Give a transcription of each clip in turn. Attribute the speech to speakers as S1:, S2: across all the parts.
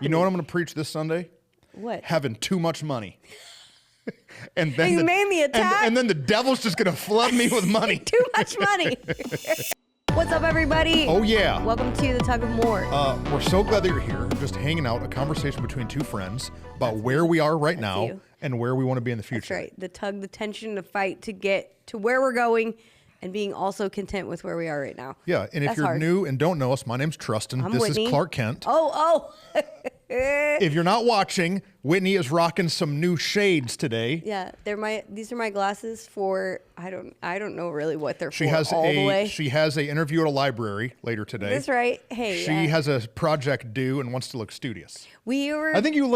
S1: You know what I'm going to preach this Sunday?
S2: What?
S1: Having too much money. And then
S2: You made me attack?
S1: and then the devil's just going to flood me with money.
S2: Too much money. What's up, everybody?
S1: Oh, yeah.
S2: Welcome to the Tug of War.
S1: We're so glad that you're here. Just hanging out, a conversation between two friends about where we are right now
S2: you.
S1: and where we want to be in the
S2: That's
S1: future.
S2: right. The tug, the tension, the fight to get to where we're going and being also content with where we are right now.
S1: Yeah, and if
S2: That's
S1: you're
S2: hard.
S1: new and don't know us, my name's Trustin.
S2: I'm
S1: This
S2: Whitney.
S1: is Clark Kent.
S2: Oh.
S1: If you're not watching, Whitney is rocking some new shades today.
S2: Yeah, these are my glasses for I don't know really what they're
S1: She
S2: for
S1: has
S2: all the way.
S1: she has a interview at a library later today.
S2: That's right. Hey,
S1: She has a project due and wants to look studious.
S2: I
S1: I think you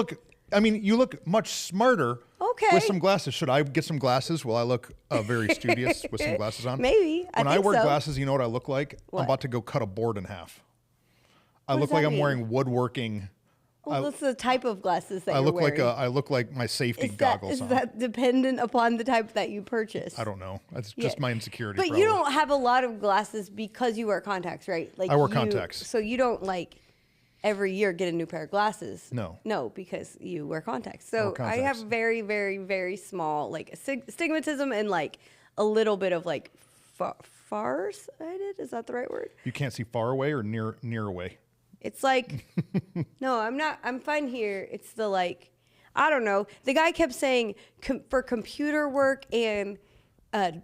S1: look much smarter
S2: Okay.
S1: with some glasses. Should I get some glasses? Will I look very studious with some glasses on?
S2: Maybe.
S1: When I
S2: think
S1: wear
S2: so.
S1: glasses, you know what I look like?
S2: What?
S1: I'm about to go cut a board in half. I
S2: What
S1: look
S2: does
S1: like
S2: that
S1: I'm
S2: mean?
S1: wearing woodworking.
S2: Well, that's the type of glasses that
S1: I
S2: you're
S1: look
S2: wearing.
S1: I look like my safety goggles
S2: Is
S1: on.
S2: that dependent upon the type that you purchase?
S1: I don't know. That's
S2: Yeah.
S1: just my insecurity.
S2: But
S1: probably.
S2: you don't have a lot of glasses because you wear contacts, right? Like
S1: I wear contacts.
S2: So you don't every year get a new pair of glasses.
S1: No.
S2: No, because you wear contacts. So
S1: wear
S2: I have
S1: contacts.
S2: very, very, very small stigmatism and a little bit of farsighted. Is that the right word?
S1: You can't see far away or near away.
S2: It's no, I'm not. I'm fine here. It's I don't know. The guy kept saying for computer work and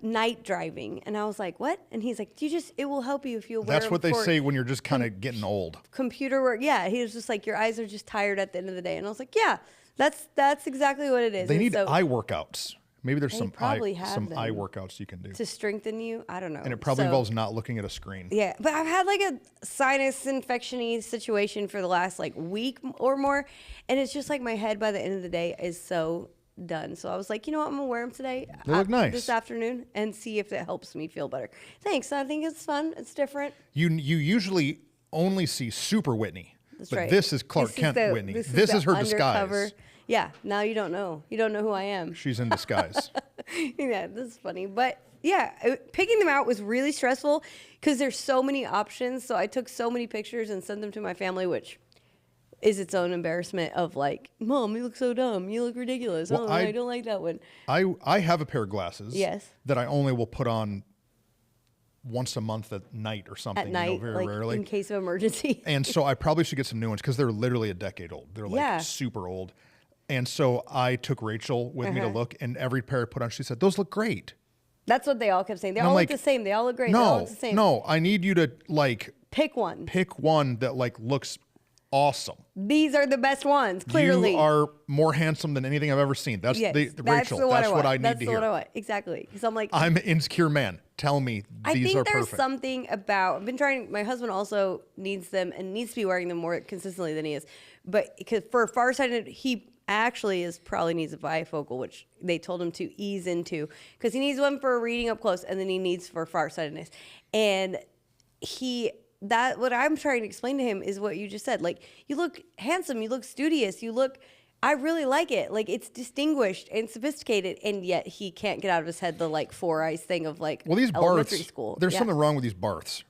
S2: night driving, and I was like, what? And he's like, it will help you if you wear
S1: That's
S2: them
S1: what they
S2: for
S1: say when you're just kind of getting old.
S2: computer work. Yeah, he was just like, your eyes are just tired at the end of the day, and I was like, yeah, that's exactly what it is.
S1: They
S2: And
S1: need
S2: so,
S1: eye workouts. Maybe there's
S2: They
S1: some
S2: probably have
S1: eye
S2: them.
S1: workouts you can do.
S2: to strengthen you. I don't know.
S1: And it probably
S2: So-
S1: involves not looking at a screen.
S2: Yeah, but I've had a sinus infection-y situation for the last week or more, and it's just my head by the end of the day is so done. So I was like, you know what, I'm gonna wear them today.
S1: They look nice.
S2: This afternoon and see if it helps me feel better. Thanks. I think it's fun. It's different.
S1: You usually only see Super Whitney.
S2: That's
S1: but
S2: right.
S1: this is Clark Kent Whitney. This
S2: the
S1: is her
S2: undercover-
S1: disguise.
S2: Yeah. Now you don't know. You don't know who I am.
S1: She's in disguise.
S2: Yeah, this is funny. But yeah, picking them out was really stressful because there's so many options. So I took so many pictures and sent them to my family, which is its own embarrassment of Mom, you look so dumb. You look ridiculous.
S1: Well,
S2: I don't like that one.
S1: I have a pair of glasses.
S2: Yes.
S1: That I only will put on once a month at night or something.
S2: At night,
S1: very rarely.
S2: in case of emergency.
S1: And so I probably should get some new ones because they're literally a decade old. They're
S2: Yeah.
S1: super old. And so I took Rachel with me to look, and every pair I put on, she said, "Those look great."
S2: That's what they all kept saying. They
S1: And
S2: all
S1: I'm
S2: look the same. They all look great. they all
S1: No,
S2: look the same.
S1: no, I need you to
S2: Pick one.
S1: pick one that looks awesome.
S2: These are the best ones, clearly.
S1: You are more handsome than anything I've ever seen. That's
S2: Yes,
S1: the Rachel. That's what I need
S2: That's
S1: to
S2: what I
S1: hear.
S2: want. Exactly. Because I'm
S1: I'm an insecure man. Tell me
S2: I
S1: these
S2: think
S1: are
S2: there's
S1: perfect.
S2: something about I've been trying. My husband also needs them and needs to be wearing them more consistently than he is. But because for farsighted, he actually probably needs a bifocal, which they told him to ease into because he needs one for reading up close, and then he needs for farsightedness. And what I'm trying to explain to him is what you just said. You look handsome, you look studious, I really like it. It's distinguished and sophisticated, and yet he can't get out of his head the four eyes thing of
S1: Well, these
S2: elementary
S1: Barths,
S2: school.
S1: there's
S2: Yeah.
S1: something wrong with these Barths.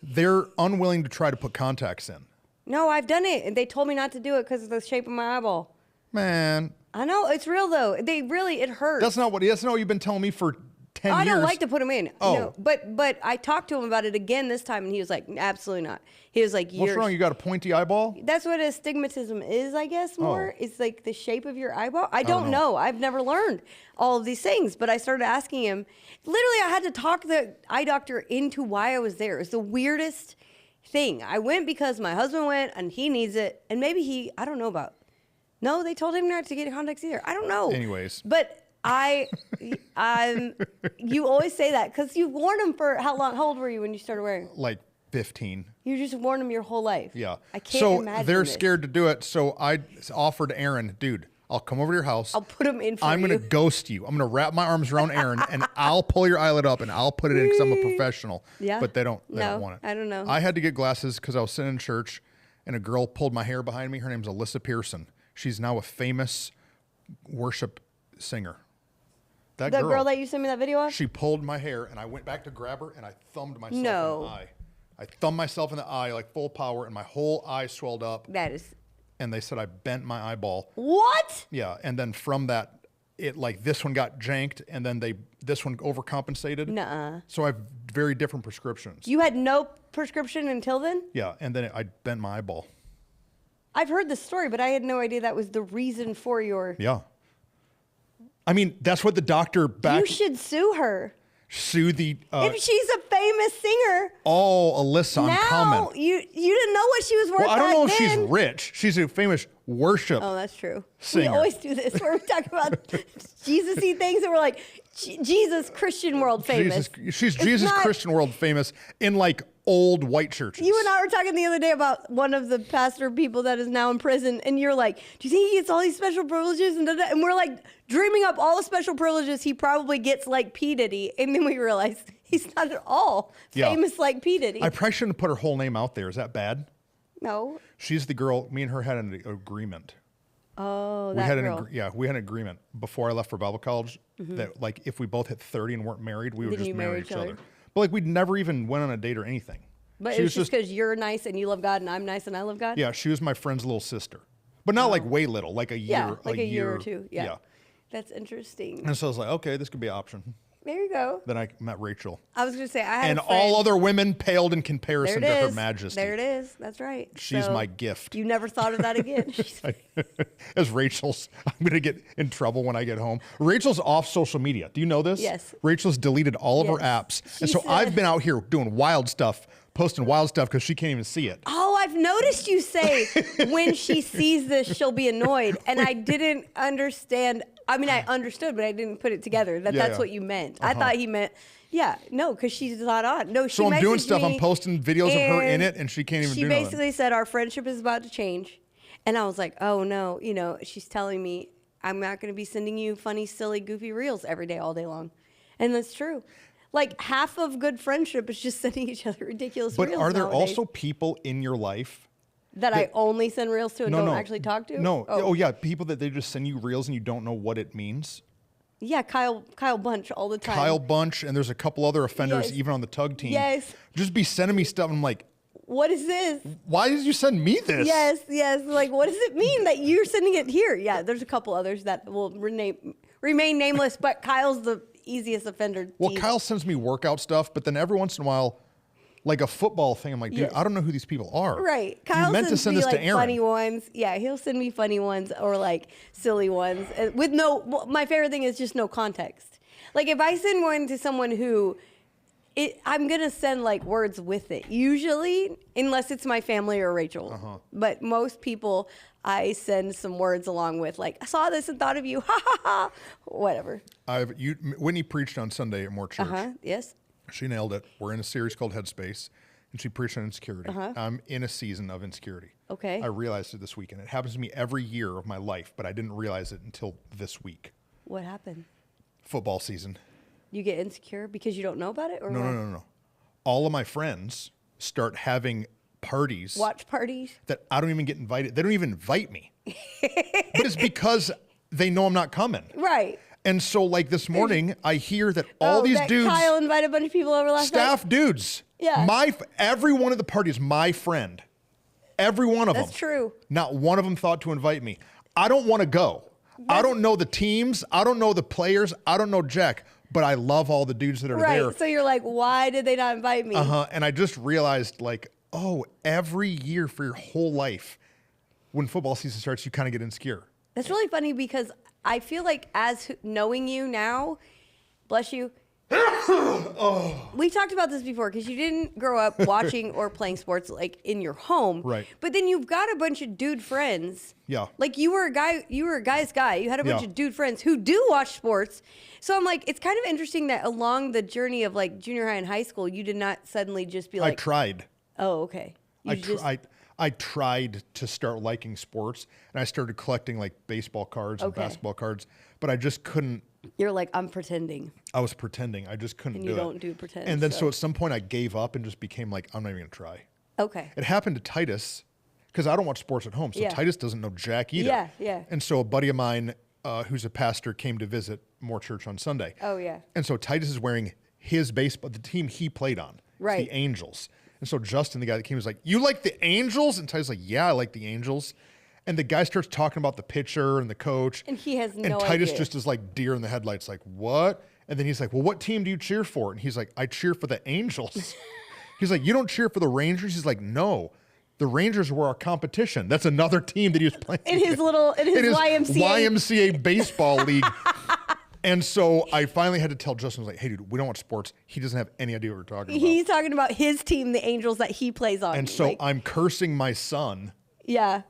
S1: They're unwilling to try to put contacts in.
S2: No, I've done it, and they told me not to do it because of the shape of my eyeball.
S1: Man,
S2: I know it's real though. It hurts.
S1: that's not what you've been telling me for 10
S2: I
S1: years.
S2: don't like to put them in.
S1: Oh.
S2: No, but I talked to him about it again this time, and he was like, absolutely not. He was like,
S1: What's wrong? You got a pointy eyeball?
S2: That's what astigmatism is, I guess, more.
S1: Oh.
S2: It's the shape of your eyeball. I don't know. I've never learned all of these things, but I started asking him. Literally, I had to talk the eye doctor into why I was there. It's the weirdest thing. I went because my husband went, and he needs it, and maybe I don't know about. No, they told him not to get contacts either. I don't know.
S1: Anyways.
S2: But you always say that because you've worn them for how long? How old were you when you started wearing?
S1: 15.
S2: You just worn them your whole life.
S1: Yeah.
S2: I can't
S1: so
S2: imagine
S1: they're
S2: this.
S1: scared to do it. So I offered Aaron, dude, I'll come over to your house.
S2: I'll put them in for
S1: I'm
S2: you.
S1: going to ghost you. I'm going to wrap my arms around Aaron and I'll pull your eyelid up and I'll put it in because I'm a professional.
S2: Yeah.
S1: But they don't
S2: No,
S1: want it.
S2: I don't know.
S1: I had to get glasses because I was sitting in church and a girl pulled my hair behind me. Her name's Alyssa Pearson. She's now a famous worship singer.
S2: the girl that you sent me that video of?
S1: She pulled my hair and I went back to grab her and I thumbed myself in
S2: No.
S1: the eye. I thumbed myself in the eye like full power and my whole eye swelled up.
S2: That is
S1: and they said I bent my eyeball.
S2: What?
S1: Yeah, and then from that, it like this one got janked, and then this one overcompensated.
S2: Nuh-uh.
S1: So I have very different prescriptions.
S2: You had no prescription until then?
S1: Yeah, and then I bent my eyeball.
S2: I've heard the story, but I had no idea that was the reason for your...
S1: Yeah. I mean, that's what the doctor
S2: You should sue her.
S1: sue the.
S2: If she's a famous singer,
S1: Alyssa, I'm
S2: now
S1: coming.
S2: you didn't know what she was worth.
S1: Well, I don't know if
S2: back
S1: she's
S2: then.
S1: rich. She's a famous worship.
S2: Oh, that's true.
S1: Singer.
S2: We always do this where we talk about Jesus-y things, and we're like, Jesus Christian world famous.
S1: She's
S2: It's
S1: Jesus
S2: not-
S1: Christian world famous in like old white churches.
S2: You and I were talking the other day about one of the pastor people that is now in prison, and you're like, do you think he gets all these special privileges? And we're like dreaming up all the special privileges he probably gets like P. Diddy, and then we realized he's not at all famous like P. Diddy.
S1: I probably shouldn't put her whole name out there. Is that bad?
S2: No.
S1: She's the girl. Me and her had an agreement.
S2: Oh,
S1: We
S2: that
S1: had
S2: girl.
S1: we had an agreement before I left for Bible college that like if we both hit 30 and weren't married, we would
S2: Then
S1: just
S2: you
S1: marry
S2: marry
S1: each
S2: each other.
S1: other. But like we'd never even went on a date or anything.
S2: But
S1: She
S2: it
S1: was
S2: was just because you're nice and you love God, and I'm nice and I love God?
S1: Yeah, she was my friend's little sister, but not like way little, like a year,
S2: Yeah, like a year or two. Yeah.
S1: yeah.
S2: That's interesting.
S1: And so I was like, okay, this could be an option.
S2: There you go.
S1: Then I met Rachel,
S2: I was going to say, I had
S1: and
S2: a friend.
S1: all other women paled in
S2: There
S1: comparison
S2: it
S1: to
S2: is.
S1: Her Majesty.
S2: There it is. That's right.
S1: She's
S2: So
S1: my gift.
S2: You never thought of that again?
S1: As Rachel's, I'm going to get in trouble when I get home. Rachel's off social media. Do you know this?
S2: Yes.
S1: Rachel's deleted all of her
S2: Yes.
S1: apps. And
S2: She
S1: so I've
S2: said-
S1: been out here doing wild stuff, posting wild stuff because she can't even see it.
S2: Oh, I've noticed you say when she sees this, she'll be annoyed. And I didn't understand. I mean, I understood, but I didn't put it together that
S1: Yeah,
S2: that's
S1: yeah.
S2: what you meant. I thought he meant, yeah, no, because she's not on. No, she
S1: So I'm doing
S2: messaged
S1: stuff.
S2: me,
S1: I'm posting videos of her in
S2: and
S1: it, and she can't even
S2: she
S1: do nothing.
S2: basically said our friendship is about to change. And I was like, oh, no. You know, she's telling me I'm not going to be sending you funny, silly, goofy reels every day, all day long. And that's true. Like half of good friendship is just sending each other ridiculous
S1: But
S2: reels
S1: are there
S2: nowadays.
S1: also people in your life?
S2: that I only send reels to and don't actually talk to?
S1: No.
S2: Oh.
S1: Oh, yeah. People that they just send you reels and you don't know what it means.
S2: Yeah, Kyle Bunch all the time.
S1: Kyle Bunch, and there's a couple other offenders
S2: Yes.
S1: even on the tug team.
S2: Yes.
S1: Just be sending me stuff. And I'm like,
S2: What is this?
S1: why did you send me this?
S2: Yes. Like, what does it mean that you're sending it here? Yeah, there's a couple others that will remain nameless, but Kyle's the easiest offender.
S1: Well,
S2: tease.
S1: Kyle sends me workout stuff, but then every once in a while, like a football thing, I'm like, dude,
S2: Yes.
S1: I don't know who these people are.
S2: Right. Kyle
S1: You meant to
S2: sends
S1: send
S2: me
S1: this
S2: like
S1: to Aaron.
S2: funny ones. Yeah, he'll send me funny ones or like silly ones with no. Well, my favorite thing is just no context. Like if I send one to someone who, I'm gonna send like words with it usually, unless it's my family or Rachel.
S1: Uh-huh.
S2: But most people, I send some words along with like I saw this and thought of you. Ha ha ha. Whatever.
S1: Whitney preached on Sunday at More Church.
S2: Yes.
S1: She nailed it. We're in a series called Headspace, and she preached on insecurity. I'm in a season of insecurity.
S2: Okay.
S1: I realized it this weekend. It happens to me every year of my life, but I didn't realize it until this week.
S2: What happened?
S1: Football season.
S2: You get insecure because you don't know about it, or what?
S1: No. All of my friends start having parties
S2: Watch parties.
S1: that I don't even get invited. They don't even invite me. But it's because they know I'm not coming.
S2: Right.
S1: And so, like this morning, I hear that all these
S2: that
S1: dudes,
S2: Kyle invited a bunch of people over last night.
S1: staff dudes,
S2: Yeah.
S1: every one of the parties, my friend, every one of them.
S2: That's true.
S1: Not one of them thought to invite me. I don't want to go. I don't know the teams. I don't know the players. I don't know Jack, but I love all the dudes that are
S2: Right.
S1: there.
S2: So you're like, why did they not invite me?
S1: And I just realized, like, oh, every year for your whole life, when football season starts, you kind of get insecure.
S2: That's really funny because I feel like knowing you now, bless you. We talked about this before because you didn't grow up watching or playing sports like in your home.
S1: Right.
S2: But then you've got a bunch of dude friends.
S1: Yeah.
S2: Like you were a guy's guy. You had a bunch
S1: Yeah.
S2: of dude friends who do watch sports. So I'm like, it's kind of interesting that along the journey of like junior high and high school, you did not suddenly just be
S1: I
S2: like,
S1: tried.
S2: oh, okay.
S1: I tried to start liking sports, and I started collecting like baseball cards and
S2: Okay.
S1: basketball cards, but I just couldn't.
S2: You're like, I'm pretending.
S1: I was pretending. I just couldn't
S2: And
S1: do
S2: you
S1: it.
S2: don't do pretend,
S1: And then
S2: so-
S1: so at some point I gave up and just became like, I'm not even gonna try.
S2: Okay.
S1: It happened to Titus because I don't watch sports at home, so
S2: Yeah.
S1: Titus doesn't know Jack either.
S2: Yeah, yeah.
S1: And so a buddy of mine who's a pastor came to visit More Church on Sunday.
S2: Oh, yeah.
S1: And so Titus is wearing his baseball, the team he played on. It's
S2: Right.
S1: the Angels. And so Justin, the guy that came, was like, you like the Angels? And Titus was like, yeah, I like the Angels. And the guy starts talking about the pitcher and the coach.
S2: And he has
S1: And
S2: no
S1: Titus
S2: idea.
S1: just is like deer in the headlights, like, what? And then he's like, well, what team do you cheer for? And he's like, I cheer for the Angels. He's like, you don't cheer for the Rangers? He's like, no. The Rangers were our competition. That's another team that he was playing
S2: in his YMCA.
S1: YMCA baseball league. And so I finally had to tell Justin, I was like, hey, dude, we don't watch sports. He doesn't have any idea what we're talking about.
S2: He's talking about his team, the Angels, that he plays on.
S1: And so I'm cursing my son
S2: yeah.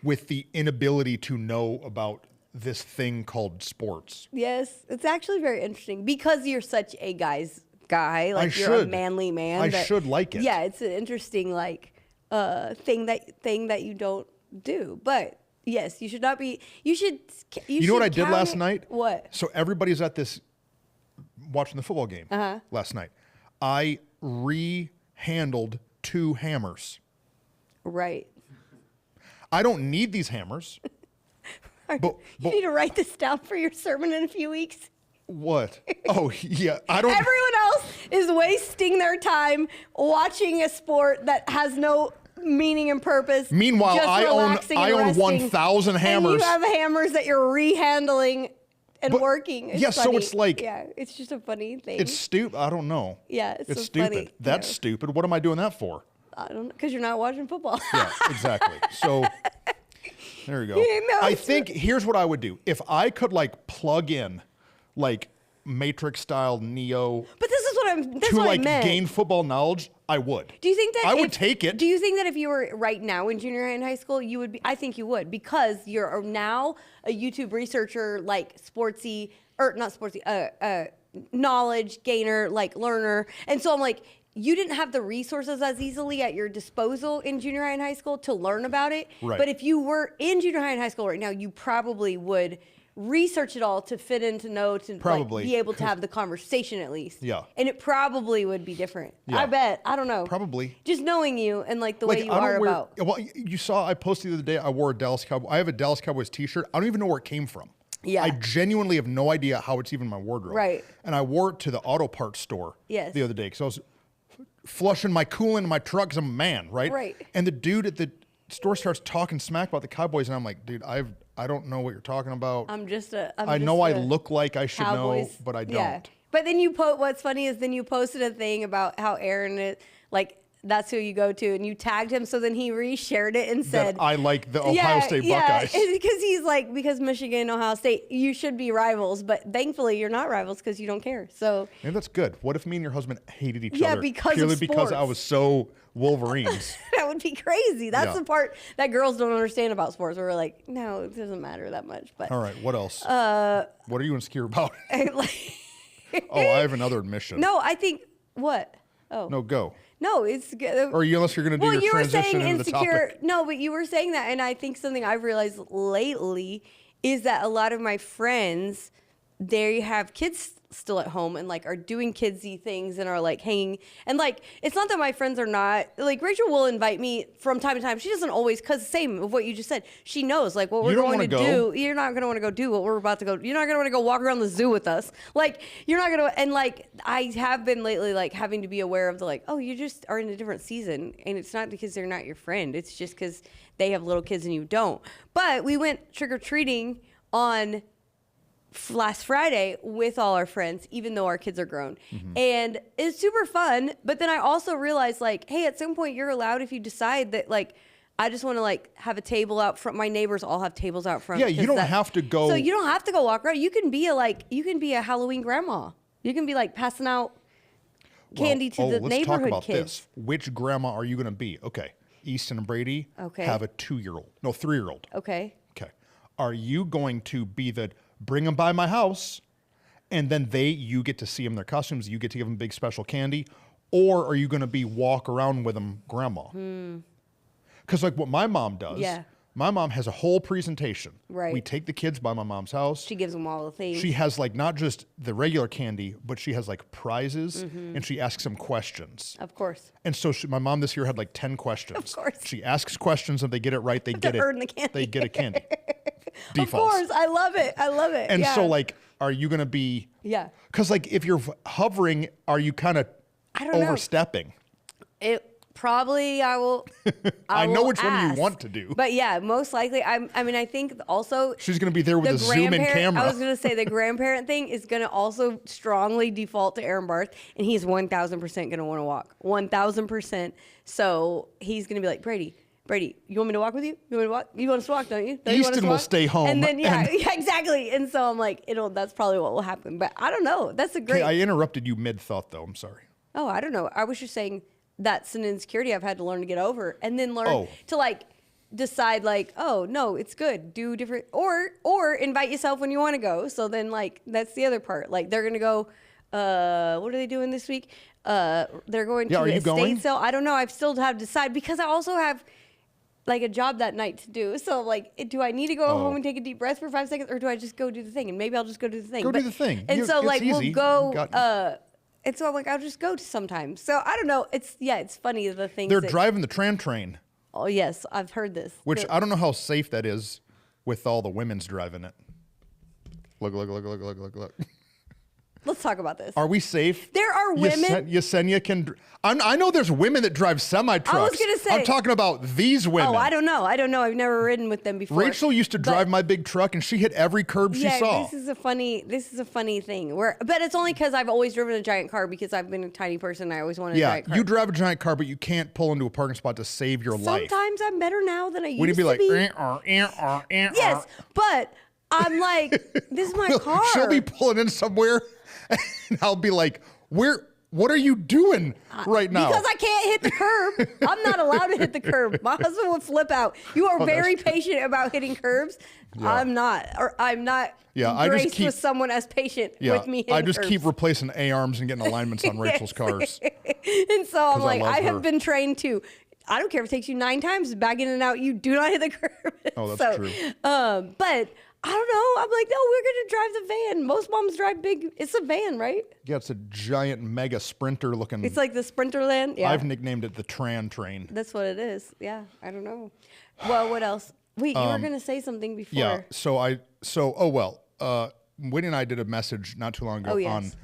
S1: with the inability to know about this thing called sports.
S2: Yes, it's actually very interesting because you're such a guy. Like you're a manly man.
S1: I should like it.
S2: Yeah, it's an interesting thing that you don't do. But yes, you should not be. You
S1: know what I did last night?
S2: What?
S1: So everybody's at this watching the football game last night. I re-handled 2 hammers.
S2: Right.
S1: I don't need these hammers. But
S2: you need to write this down for your sermon in a few weeks.
S1: What? Oh, yeah. I don't.
S2: Everyone else is wasting their time watching a sport that has no meaning and purpose.
S1: Meanwhile,
S2: just
S1: I
S2: relaxing and
S1: own
S2: resting.
S1: 1,000 hammers.
S2: And you have hammers that you're rehandling and
S1: But-
S2: working. It's
S1: yeah, so
S2: funny.
S1: it's like-
S2: yeah, it's just a funny thing.
S1: It's stupid. I don't know.
S2: Yeah, it's so
S1: stupid.
S2: funny.
S1: That's
S2: Yeah.
S1: stupid. What am I doing that for?
S2: I don't know, because you're not watching football.
S1: Yeah, exactly. So there you go.
S2: No,
S1: I
S2: it's-
S1: think here's what I would do. If I could like plug in like Matrix style Neo
S2: But this is what
S1: to
S2: I
S1: like
S2: meant.
S1: gain football knowledge, I would.
S2: Do you think that
S1: I would
S2: if-
S1: take it?
S2: Do you think that if you were right now in junior high and high school, you would be? I think you would because you're now a YouTube researcher, like sportsy or not sportsy, knowledge gainer, like learner. And so I'm like, you didn't have the resources as easily at your disposal in junior high and high school to learn about it.
S1: Right.
S2: But if you were in junior high and high school right now, you probably would research it all to fit into notes and like,
S1: Probably,
S2: be able to have the conversation at least.
S1: Yeah.
S2: And it probably would be different.
S1: Yeah.
S2: I bet. I don't know.
S1: Probably.
S2: Just knowing you and like the way you
S1: I don't
S2: are
S1: wear,
S2: about.
S1: Well, you saw I posted the other day. I wore a Dallas Cowboy. I have a Dallas Cowboys T-shirt. I don't even know where it came from.
S2: Yeah.
S1: I genuinely have no idea how it's even in my wardrobe.
S2: Right.
S1: And I wore it to the auto parts store.
S2: Yes.
S1: The other day because I was flushing my coolant in my truck because I'm a man, right?
S2: Right.
S1: And the dude at the store starts talking smack about the Cowboys, and I'm like, dude, I don't know what you're talking about. I know I look like I should know, but I don't.
S2: Yeah. But then what's funny is then you posted a thing about how Aaron is like that's who you go to, and you tagged him. So then he reshared it and said,
S1: That I like the Ohio State Buckeyes.
S2: because he's like, because Michigan and Ohio State, you should be rivals, but thankfully you're not rivals because you don't care. So
S1: Maybe that's good. What if me and your husband hated each
S2: Yeah,
S1: other
S2: because of
S1: purely because I
S2: sports.
S1: was so Wolverines?
S2: that would be crazy. That's
S1: Yeah.
S2: the part that girls don't understand about sports. Where we're like, no, it doesn't matter that much. But
S1: All right, what else? What are you insecure about?
S2: like,
S1: Oh, I have another admission.
S2: no, I think what? Oh
S1: No, go.
S2: no, it's good.
S1: Or unless you're going to do your
S2: you were
S1: transition
S2: saying
S1: into the
S2: insecure.
S1: topic.
S2: No, but you were saying that, and I think something I've realized lately is that a lot of my friends, they have kids still at home and like are doing kidsy things and are like hanging and like it's not that my friends are not like Rachel will invite me from time to time. She doesn't always because same of what you just said. She knows like what we're
S1: You don't
S2: going to
S1: wanna go.
S2: do. You're not going to want to go do what we're about to go. You're not going to want to go walk around the zoo with us. Like you're not going to and like I have been lately like having to be aware of the like oh you just are in a different season and it's not because they're not your friend. It's just because they have little kids and you don't. But we went trick or treating on last Friday with all our friends, even though our kids are grown. And it's super fun. But then I also realized like, hey, at some point you're allowed if you decide that like, I just want to like have a table out front. My neighbors all have tables out front.
S1: Yeah, you
S2: 'cause
S1: don't have to go-
S2: So you don't have to go walk around. You can be a Halloween grandma. You can be like passing out candy to the
S1: let's
S2: neighborhood
S1: talk about
S2: kids.
S1: this. Which grandma are you going to be? Okay. Easton and Brady
S2: Okay.
S1: have a 3-year-old.
S2: Okay.
S1: Okay. Are you going to be the bring them by my house and then you get to see them in their costumes, you get to give them big special candy, or are you going to be walk around with them grandma? Because like what my mom does,
S2: Yeah.
S1: my mom has a whole presentation.
S2: Right.
S1: We take the kids by my mom's house.
S2: She gives them all the things.
S1: She has like not just the regular candy, but she has like prizes and she asks them questions.
S2: Of course.
S1: And so my mom this year had like 10 questions.
S2: Of course.
S1: She asks questions. If they get it right, they get it.
S2: earn the candy.
S1: They get a candy.
S2: Of
S1: Defaults.
S2: course. I love it. I love it.
S1: And
S2: yeah.
S1: so like, are you going to be,
S2: Yeah.
S1: because like if you're hovering, are you kind of
S2: I don't know.
S1: overstepping?
S2: Probably I will.
S1: I know
S2: will
S1: which one
S2: ask.
S1: you want to do.
S2: But yeah, most likely. I mean, I think also
S1: She's going to be there with
S2: the
S1: a zoom in
S2: grandparent-
S1: camera.
S2: I was going to say the grandparent thing is going to also strongly default to Aaron Barth, and he's 1,000% going to want to walk. 1,000%. So he's going to be like, Brady, you want me to walk with you? You want me to walk? You want us to walk, don't you? Don't you want us
S1: Easton
S2: to
S1: will
S2: walk?
S1: stay home.
S2: And then yeah, exactly. And so I'm like, that's probably what will happen. But I don't know. That's a great.
S1: Okay, I interrupted you mid thought though. I'm sorry.
S2: Oh, I don't know. I was just saying that's an insecurity I've had to learn to get over, and then learn to like decide like, oh no, it's good. Do different, or invite yourself when you want to go. So then like that's the other part. Like they're gonna go. What are they doing this week? They're going to
S1: are you
S2: estate
S1: going?
S2: sale. I don't know. I've still have to decide because I also have like a job that night to do. So like, do I need to go home and take a deep breath for 5 seconds, or do I just go do the thing? And maybe I'll just go do the thing.
S1: Go do the thing.
S2: And so
S1: It's
S2: like
S1: easy.
S2: we'll
S1: You
S2: go.
S1: got-
S2: And so I'm like, I'll just go to sometimes. So I don't know. It's funny the things.
S1: They're
S2: that,
S1: driving the tram train,
S2: Oh yes, I've heard this.
S1: which I don't know how safe that is with all the women's driving it. Look.
S2: Let's talk about this.
S1: Are we safe?
S2: There are women-
S1: Yesenia can. I know there's women that drive semi trucks.
S2: gonna say-
S1: I'm talking about these women.
S2: Oh, I don't know. I've never ridden with them before.
S1: Rachel used to drive my big truck, and she hit every curb she saw.
S2: This is a funny thing. But it's only because I've always driven a giant car because I've been a tiny person. I always wanted a
S1: Yeah,
S2: giant car.
S1: you drive a giant car, but you can't pull into a parking spot to save your life.
S2: Sometimes I'm better now than I used
S1: Wouldn't
S2: to
S1: you be like,
S2: be. Yes, but I'm like, this is my car.
S1: She'll be pulling in somewhere, and I'll be like, what are you doing right now?
S2: Because I can't hit the curb. I'm not allowed to hit the curb. My husband would flip out. You are very patient about hitting curbs.
S1: Yeah.
S2: I'm not. Or I'm not
S1: Yeah, I just
S2: graced
S1: keep-
S2: with someone as patient
S1: Yeah,
S2: with me hitting
S1: I just
S2: curbs.
S1: keep replacing A-arms and getting alignments on Rachel's cars.
S2: And so I'm
S1: 'Cause I
S2: like,
S1: love
S2: I
S1: her.
S2: have been trained to. I don't care if it takes you 9 times to back in and out. You do not hit the curb.
S1: Oh, that's true.
S2: But I don't know. I'm like, no, we're gonna drive the van. Most moms drive big. It's a van, right?
S1: Yeah, it's a giant mega sprinter looking.
S2: It's like the Sprinterland. Yeah,
S1: I've nicknamed it the Tran train.
S2: that's what it is. Yeah, I don't know. Well, what else? Wait, you were gonna say something before.
S1: Yeah. Whitney and I did a message not too long ago
S2: Oh, yes.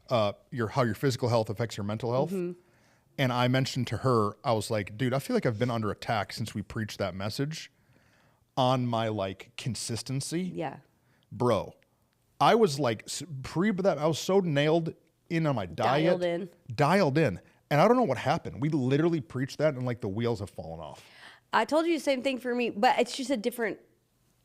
S1: on how your physical health affects your mental health.
S2: Mm-hmm.
S1: And I mentioned to her, I was like, dude, I feel like I've been under attack since we preached that message on my like consistency.
S2: Yeah.
S1: Bro, I was like that. I was so nailed in on my diet. Dialed in. And I don't know what happened. We literally preached that and like the wheels have fallen off.
S2: I told you the same thing for me, but it's just a different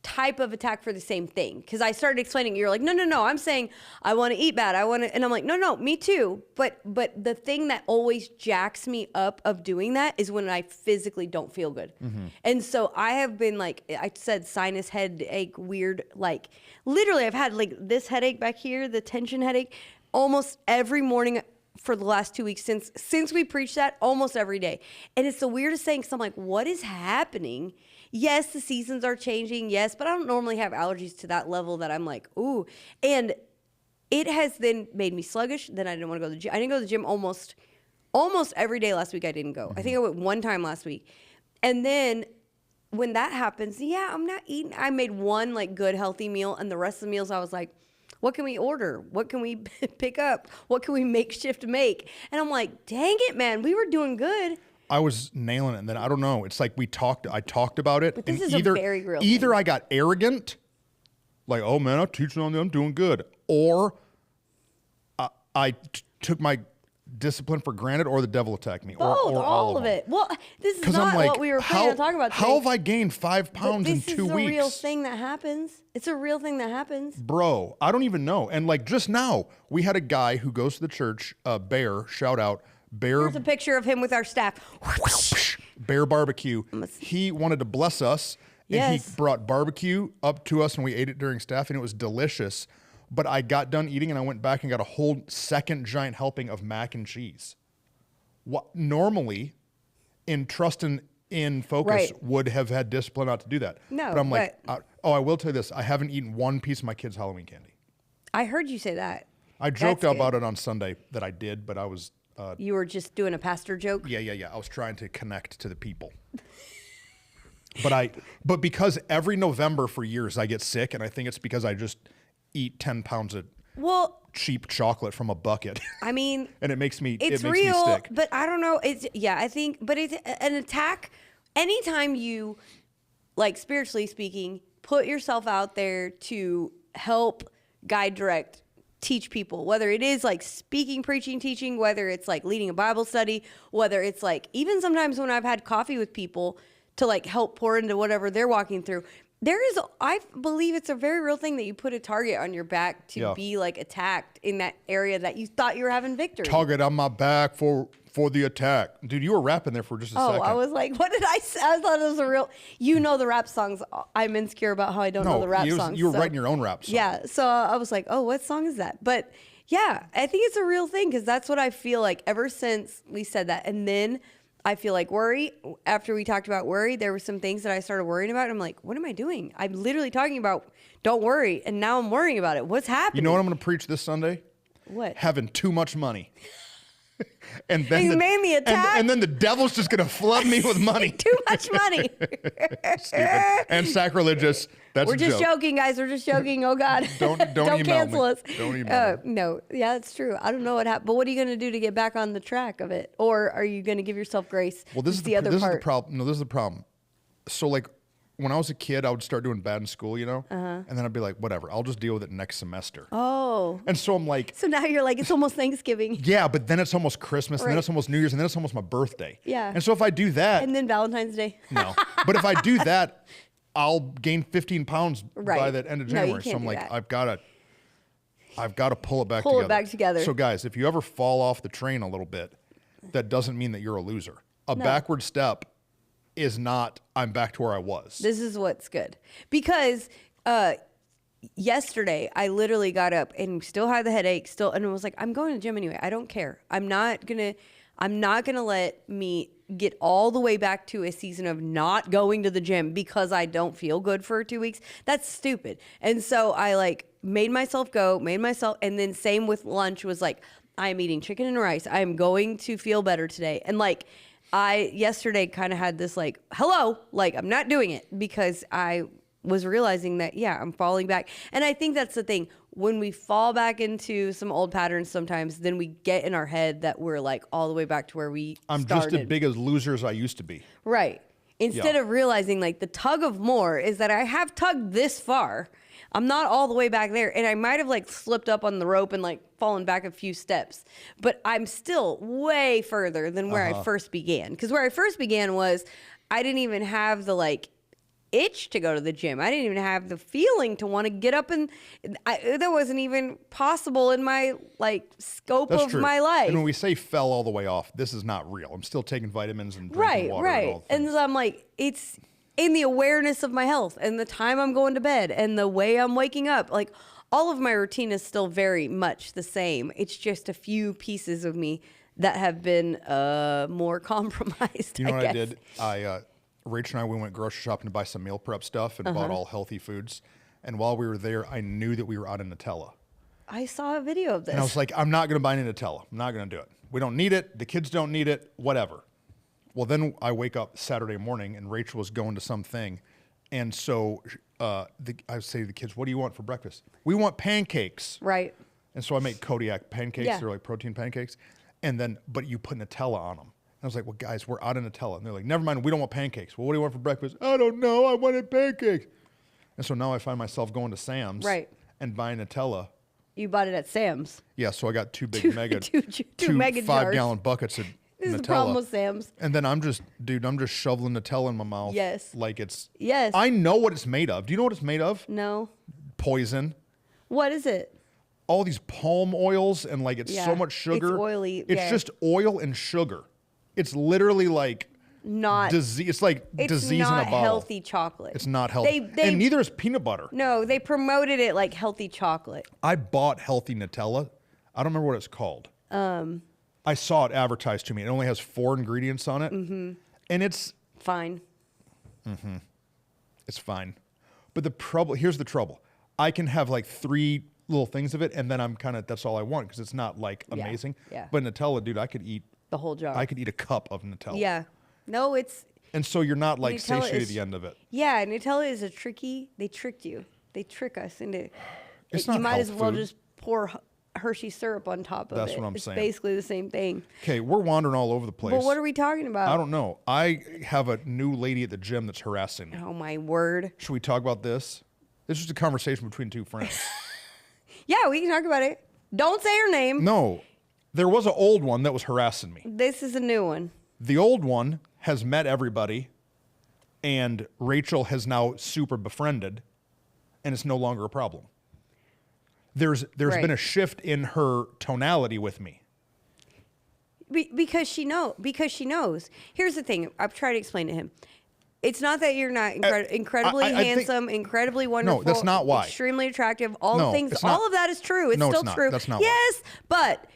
S2: type of attack for the same thing. Because I started explaining, you're like, no, I'm saying I want to eat bad. And I'm like, no, me too. But the thing that always jacks me up of doing that is when I physically don't feel good.
S1: Mm-hmm.
S2: And so I have been like, I said sinus headache, weird, like literally I've had like this headache back here, the tension headache, almost every morning for the last 2 weeks since we preached that, almost every day. And it's the weirdest thing because I'm like, what is happening? Yes, the seasons are changing. Yes, but I don't normally have allergies to that level that I'm like, ooh. And it has then made me sluggish. Then I didn't want to go to the gym. I didn't go to the gym almost every day last week. I didn't go. I think I went one time last week. And then when that happens, yeah, I'm not eating. I made one like good healthy meal, and the rest of the meals I was like, what can we order? What can we pick up? What can we makeshift make? And I'm like, dang it, man, we were doing good.
S1: I was nailing it, and then I don't know. It's like I talked about it.
S2: But this
S1: and
S2: is a very real
S1: Either
S2: thing.
S1: I got arrogant, like, oh man, I'm teaching on them, I'm doing good, or I took my discipline for granted, or the devil attacked me,
S2: Both,
S1: or
S2: all of it. Well, this is
S1: Because
S2: not
S1: I'm like,
S2: what we were planning on talking about today.
S1: how have I gained 5 pounds in 2 weeks?
S2: This is a real thing that happens. It's a real thing that happens.
S1: Bro, I don't even know. And like just now, we had a guy who goes to the church, Bear, shout out, Bear.
S2: Here's a picture of him with our staff.
S1: Bear Barbecue. He wanted to bless us, and
S2: Yes.
S1: he brought barbecue up to us, and we ate it during staff, and it was delicious. But I got done eating, and I went back and got a whole second giant helping of mac and cheese. What normally, in Trust and in Focus,
S2: Right.
S1: would have had discipline not to do that.
S2: No,
S1: but I'm like, I will tell you this: I haven't eaten one piece of my kids' Halloween candy.
S2: I heard you say that.
S1: I joked
S2: That's
S1: about
S2: good.
S1: it on Sunday that I did, but I was.
S2: You were just doing a pastor joke.
S1: Yeah. I was trying to connect to the people. But because every November for years I get sick, and I think it's because I just eat 10 pounds of
S2: Well,
S1: cheap chocolate from a bucket.
S2: I mean,
S1: And it makes me
S2: it's
S1: it makes
S2: real,
S1: me stick.
S2: but I don't know. It's I think, but it's an attack. Anytime you, like spiritually speaking, put yourself out there to help, guide, direct, teach people, whether it is like speaking, preaching, teaching, whether it's like leading a Bible study, whether it's like even sometimes when I've had coffee with people to like help pour into whatever they're walking through. I believe it's a very real thing that you put a target on your back to be like attacked in that area that you thought you were having victory.
S1: Target on my back for the attack. Dude, you were rapping there for just a second.
S2: I was like, what did I say? I thought it was a real, the rap songs. I'm insecure about how I don't know the rap songs.
S1: You were writing your own rap song.
S2: Yeah. So I was like, oh, what song is that? But yeah, I think it's a real thing because that's what I feel like ever since we said that. And then I feel like worry. After we talked about worry, there were some things that I started worrying about. I'm like, what am I doing? I'm literally talking about don't worry. And now I'm worrying about it. What's happening?
S1: You know what I'm going to preach this Sunday?
S2: What?
S1: Having too much money. And then
S2: You made me attack?
S1: and then the devil's just going to flood me with money.
S2: Too much money.
S1: Stupid. And sacrilegious. That's
S2: We're
S1: a
S2: just
S1: joke.
S2: joking, guys. We're just joking. Oh God.
S1: Don't email
S2: cancel
S1: me.
S2: us.
S1: Don't email me.
S2: No. Yeah, it's true. I don't know what happened. But what are you going to do to get back on the track of it? Or are you going to give yourself grace?
S1: Well, this is
S2: the other
S1: this
S2: part.
S1: is the problem. No, this is the problem. So like when I was a kid, I would start doing bad in school, and then I'd be like, whatever, I'll just deal with it next semester.
S2: Oh.
S1: And so I'm like,
S2: So now you're like, it's almost Thanksgiving.
S1: yeah, but then it's almost Christmas, and then
S2: Right.
S1: it's almost New Year's, and then it's almost my birthday.
S2: Yeah.
S1: And so if I do that,
S2: And then Valentine's Day.
S1: no. But if I do that, I'll gain 15 pounds by
S2: Right.
S1: the end of
S2: No, you
S1: January. So
S2: can't
S1: I'm
S2: do
S1: like,
S2: that.
S1: I've got to pull it back
S2: Pull
S1: together.
S2: it back together.
S1: So guys, if you ever fall off the train a little bit, that doesn't mean that you're a loser. A backward step is not I'm back to where I was.
S2: This is what's good. Because yesterday I literally got up and still had the headache, and was like, I'm going to the gym anyway. I don't care. I'm not gonna let me get all the way back to a season of not going to the gym because I don't feel good for 2 weeks. That's stupid. And so I like made myself go, and then same with lunch was like, I'm eating chicken and rice. I'm going to feel better today. And like, I yesterday kind of had this like, hello, like I'm not doing it because I was realizing that, yeah, I'm falling back. And I think that's the thing. When we fall back into some old patterns sometimes, then we get in our head that we're like all the way back to where we
S1: I'm
S2: started.
S1: just as big a loser as I used to be.
S2: Right. Instead
S1: Yeah.
S2: of realizing like the tug of more is that I have tugged this far. I'm not all the way back there. And I might have like slipped up on the rope and like fallen back a few steps, but I'm still way further than where I first began. Because where I first began was I didn't even have the like itch to go to the gym. I didn't even have the feeling to want to get up, and that wasn't even possible in my like scope
S1: That's
S2: of
S1: true.
S2: my life.
S1: And when we say fell all the way off, this is not real. I'm still taking vitamins and drinking water. And, all the
S2: And
S1: things.
S2: so I'm like, it's in the awareness of my health and the time I'm going to bed and the way I'm waking up. Like all of my routine is still very much the same. It's just a few pieces of me that have been more compromised.
S1: You know what I
S2: guess.
S1: did? Rach and I, we went grocery shopping to buy some meal prep stuff and bought all healthy foods. And while we were there, I knew that we were out of Nutella.
S2: I saw a video of this.
S1: And I was like, I'm not going to buy any Nutella. I'm not going to do it. We don't need it. The kids don't need it. Whatever. Well, then I wake up Saturday morning and Rachel was going to something. And so I say to the kids, what do you want for breakfast? We want pancakes.
S2: Right.
S1: And so I make Kodiak pancakes.
S2: Yeah.
S1: They're like protein pancakes. And then, but you put Nutella on them. And I was like, well, guys, we're out of Nutella. And they're like, never mind, we don't want pancakes. Well, what do you want for breakfast? I don't know. I wanted pancakes. And so now I find myself going to Sam's
S2: Right.
S1: and buying Nutella.
S2: You bought it at Sam's.
S1: Yeah, so I got two big mega,
S2: two mega jars.
S1: 5-gallon buckets of
S2: This is
S1: Nutella.
S2: the problem with Sam's.
S1: And then I'm just shoveling Nutella in my mouth.
S2: Yes.
S1: Like it's.
S2: Yes.
S1: I know what it's made of. Do you know what it's made of?
S2: No.
S1: Poison.
S2: What is it?
S1: All these palm oils and like it's
S2: Yeah,
S1: so much sugar.
S2: it's oily,
S1: It's
S2: yeah.
S1: just oil and sugar. It's literally like
S2: Not.
S1: disease. It's like
S2: It's
S1: disease
S2: not
S1: in a bottle.
S2: healthy chocolate.
S1: It's not healthy.
S2: They
S1: And neither is peanut butter.
S2: No, they promoted it like healthy chocolate.
S1: I bought healthy Nutella. I don't remember what it's called. I saw it advertised to me. It only has 4 ingredients on it. Mm-hmm. And it's
S2: Fine.
S1: fine. But here's the trouble. I can have like 3 little things of it, and then I'm kind of, that's all I want because it's not like
S2: Yeah,
S1: amazing.
S2: yeah.
S1: But Nutella, dude, I could eat
S2: The whole jar.
S1: a cup of Nutella.
S2: Yeah. No, it's
S1: And so you're not like
S2: Nutella
S1: satiated at
S2: is-
S1: the end of it.
S2: Nutella is they tricked you. They trick us into
S1: It's
S2: you
S1: not
S2: might as
S1: health
S2: well
S1: food.
S2: just pour Hershey syrup on top of it.
S1: That's what I'm
S2: it's
S1: saying.
S2: Basically the same thing.
S1: Okay, we're wandering all over the place.
S2: But what are we talking about?
S1: I don't know. I have a new lady at the gym that's harassing me.
S2: Oh my word.
S1: Should we talk about this? This is just a conversation between two friends.
S2: Yeah, we can talk about it. Don't say her name.
S1: No, there was an old one that was harassing me.
S2: This is a new one.
S1: The old one has met everybody, and Rachel has now super befriended, and it's no longer a problem. There's
S2: Right.
S1: been a shift in her tonality with me.
S2: Because she knows. Here's the thing. I've tried to explain to him. It's not that you're not incredibly
S1: I think-
S2: handsome, incredibly wonderful.
S1: that's not why.
S2: Extremely attractive. All
S1: No,
S2: the things.
S1: it's not.
S2: All of that is true. It's
S1: No, it's
S2: still
S1: not.
S2: true.
S1: That's not why.
S2: Yes, but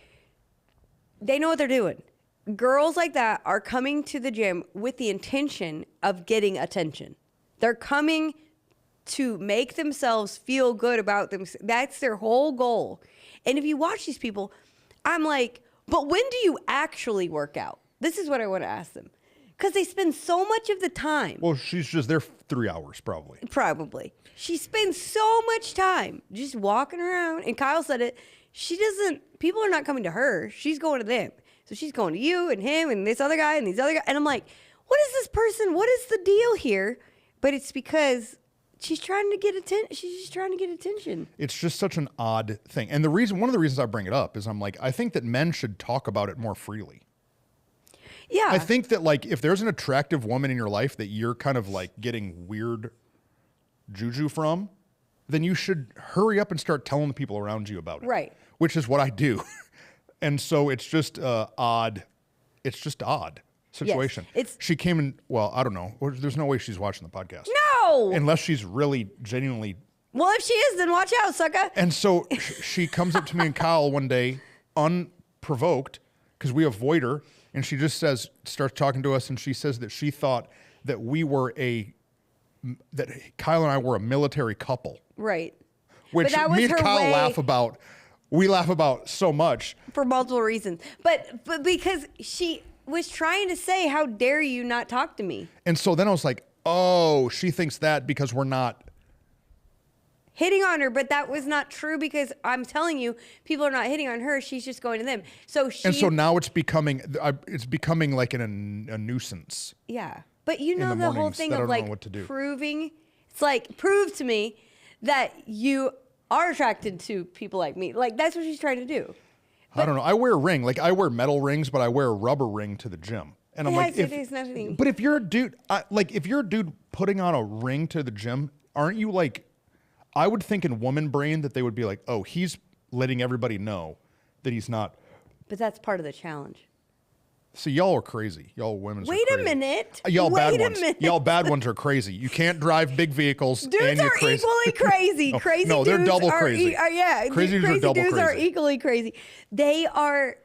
S2: they know what they're doing. Girls like that are coming to the gym with the intention of getting attention. They're coming to make themselves feel good about them. That's their whole goal. And if you watch these people, I'm like, but when do you actually work out? This is what I want to ask them. Because they spend so much of the time.
S1: Well, she's just there 3 hours probably.
S2: Probably. She spends so much time just walking around. And Kyle said it. People are not coming to her. She's going to them. So she's going to you and him and this other guy and these other guys. And I'm like, what is this person? What is the deal here? But it's because she's trying to get attention. She's just trying to get attention.
S1: It's just such an odd thing. And one of the reasons I bring it up is I'm like, I think that men should talk about it more freely.
S2: Yeah.
S1: I think that like if there's an attractive woman in your life that you're kind of like getting weird juju from, then you should hurry up and start telling the people around you about it.
S2: Right.
S1: Which is what I do. And so it's just odd. It's just odd situation. She came in, well, I don't know. There's no way she's watching the podcast.
S2: No.
S1: Unless she's really genuinely.
S2: Well, if she is, then watch out, sucker.
S1: And so she comes up to me and Kyle one day, unprovoked, because we avoid her, and she just starts talking to us, and she says that she thought that that Kyle and I were a military couple.
S2: Right.
S1: Which
S2: that was
S1: me and
S2: her
S1: Kyle
S2: way-
S1: laugh about. We laugh about so much.
S2: For multiple reasons. But because she was trying to say, how dare you not talk to me?
S1: And so then I was like, oh, she thinks that because we're not.
S2: Hitting on her, but that was not true because I'm telling you, people are not hitting on her. She's just going to them. So
S1: And so now it's becoming like a nuisance.
S2: Yeah. But you know
S1: the
S2: the whole
S1: mornings
S2: thing
S1: that I
S2: of
S1: don't know
S2: like
S1: what to do.
S2: proving, it's like, prove to me that you are attracted to people like me. Like, that's what she's trying to do.
S1: I don't know. I wear a ring. Like I wear metal rings, but I wear a rubber ring to the gym. And I'm like,
S2: it is nothing.
S1: But if you're a dude, if you're a dude putting on a ring to the gym, aren't you like? I would think in woman brain that they would be like, oh, he's letting everybody know that he's not.
S2: But that's part of the challenge.
S1: See, y'all are crazy. Y'all women.
S2: Wait a minute.
S1: Y'all
S2: Wait
S1: bad
S2: a
S1: ones.
S2: minute.
S1: Y'all bad ones are crazy. You can't drive big vehicles.
S2: Dudes
S1: and you're
S2: are
S1: crazy.
S2: equally crazy.
S1: No,
S2: Crazy
S1: no, they're
S2: dudes
S1: double
S2: are
S1: crazy.
S2: Yeah,
S1: Crazy dudes are double
S2: dudes are
S1: crazy.
S2: equally crazy. They are.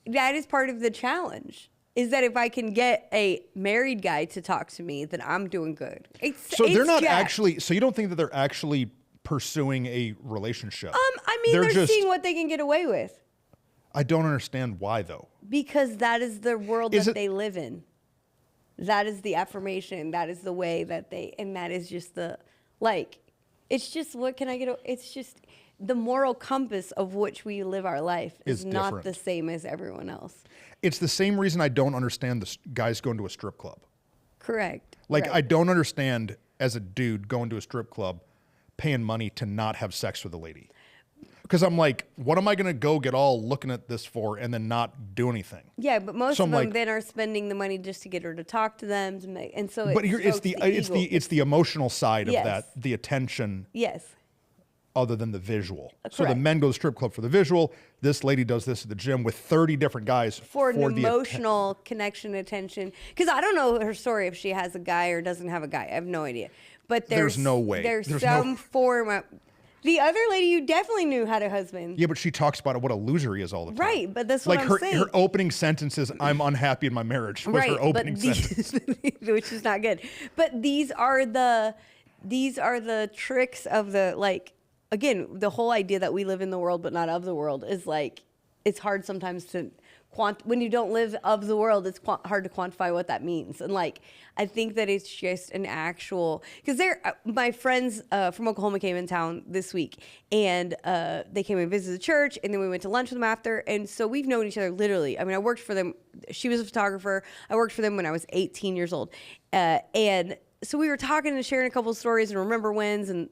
S2: That is part of the challenge. Is that if I can get a married guy to talk to me, then I'm doing good.
S1: So they're not
S2: Jack.
S1: actually. So you don't think that they're actually pursuing a relationship?
S2: I mean, they're
S1: just.
S2: seeing what they can get away with
S1: I don't understand why though.
S2: because that is the world
S1: Is
S2: that
S1: it-
S2: they live in. That is the affirmation. That is the way that and that is just it's just what can I get? It's just the moral compass of which we live our life is
S1: Is
S2: not
S1: different.
S2: the same as everyone else.
S1: It's the same reason I don't understand the guys going to a strip club.
S2: Correct.
S1: Like
S2: Right.
S1: I don't understand as a dude going to a strip club, paying money to not have sex with a lady. Because I'm like, what am I going to go get all looking at this for and then not do anything?
S2: Yeah, but most
S1: So
S2: of
S1: I'm
S2: them
S1: like-
S2: then are spending the money just to get her to talk to them, and so
S1: But here it's
S2: stokes ego.
S1: it's the emotional side of
S2: Yes.
S1: that, the attention
S2: Yes.
S1: other than the visual. So the
S2: Correct.
S1: men go to the strip club for the visual. This lady does this at the gym with 30 different guys
S2: For an
S1: the
S2: emotional connection, attention. Because I don't know her story if she has a guy or doesn't have a guy. I have no idea. But
S1: There's no way.
S2: There's
S1: There's
S2: some
S1: no-
S2: form of. The other lady you definitely knew had a husband.
S1: Yeah, but she talks about what a loser he is all the time.
S2: Right, but that's what
S1: like
S2: I'm
S1: her
S2: saying.
S1: her opening sentence is "I'm unhappy in my marriage." Was
S2: Right,
S1: her opening
S2: but
S1: sentence.
S2: which is not good. But these are the tricks of the again, the whole idea that we live in the world but not of the world is like it's hard sometimes to when you don't live of the world, it's hard to quantify what that means. And like, I think that it's just an actual, because my friends from Oklahoma came in town this week, and they came and visited the church, and then we went to lunch with them after. And so we've known each other literally. I mean, I worked for them. She was a photographer. I worked for them when I was 18 years old. And so we were talking and sharing a couple of stories and remember wins, and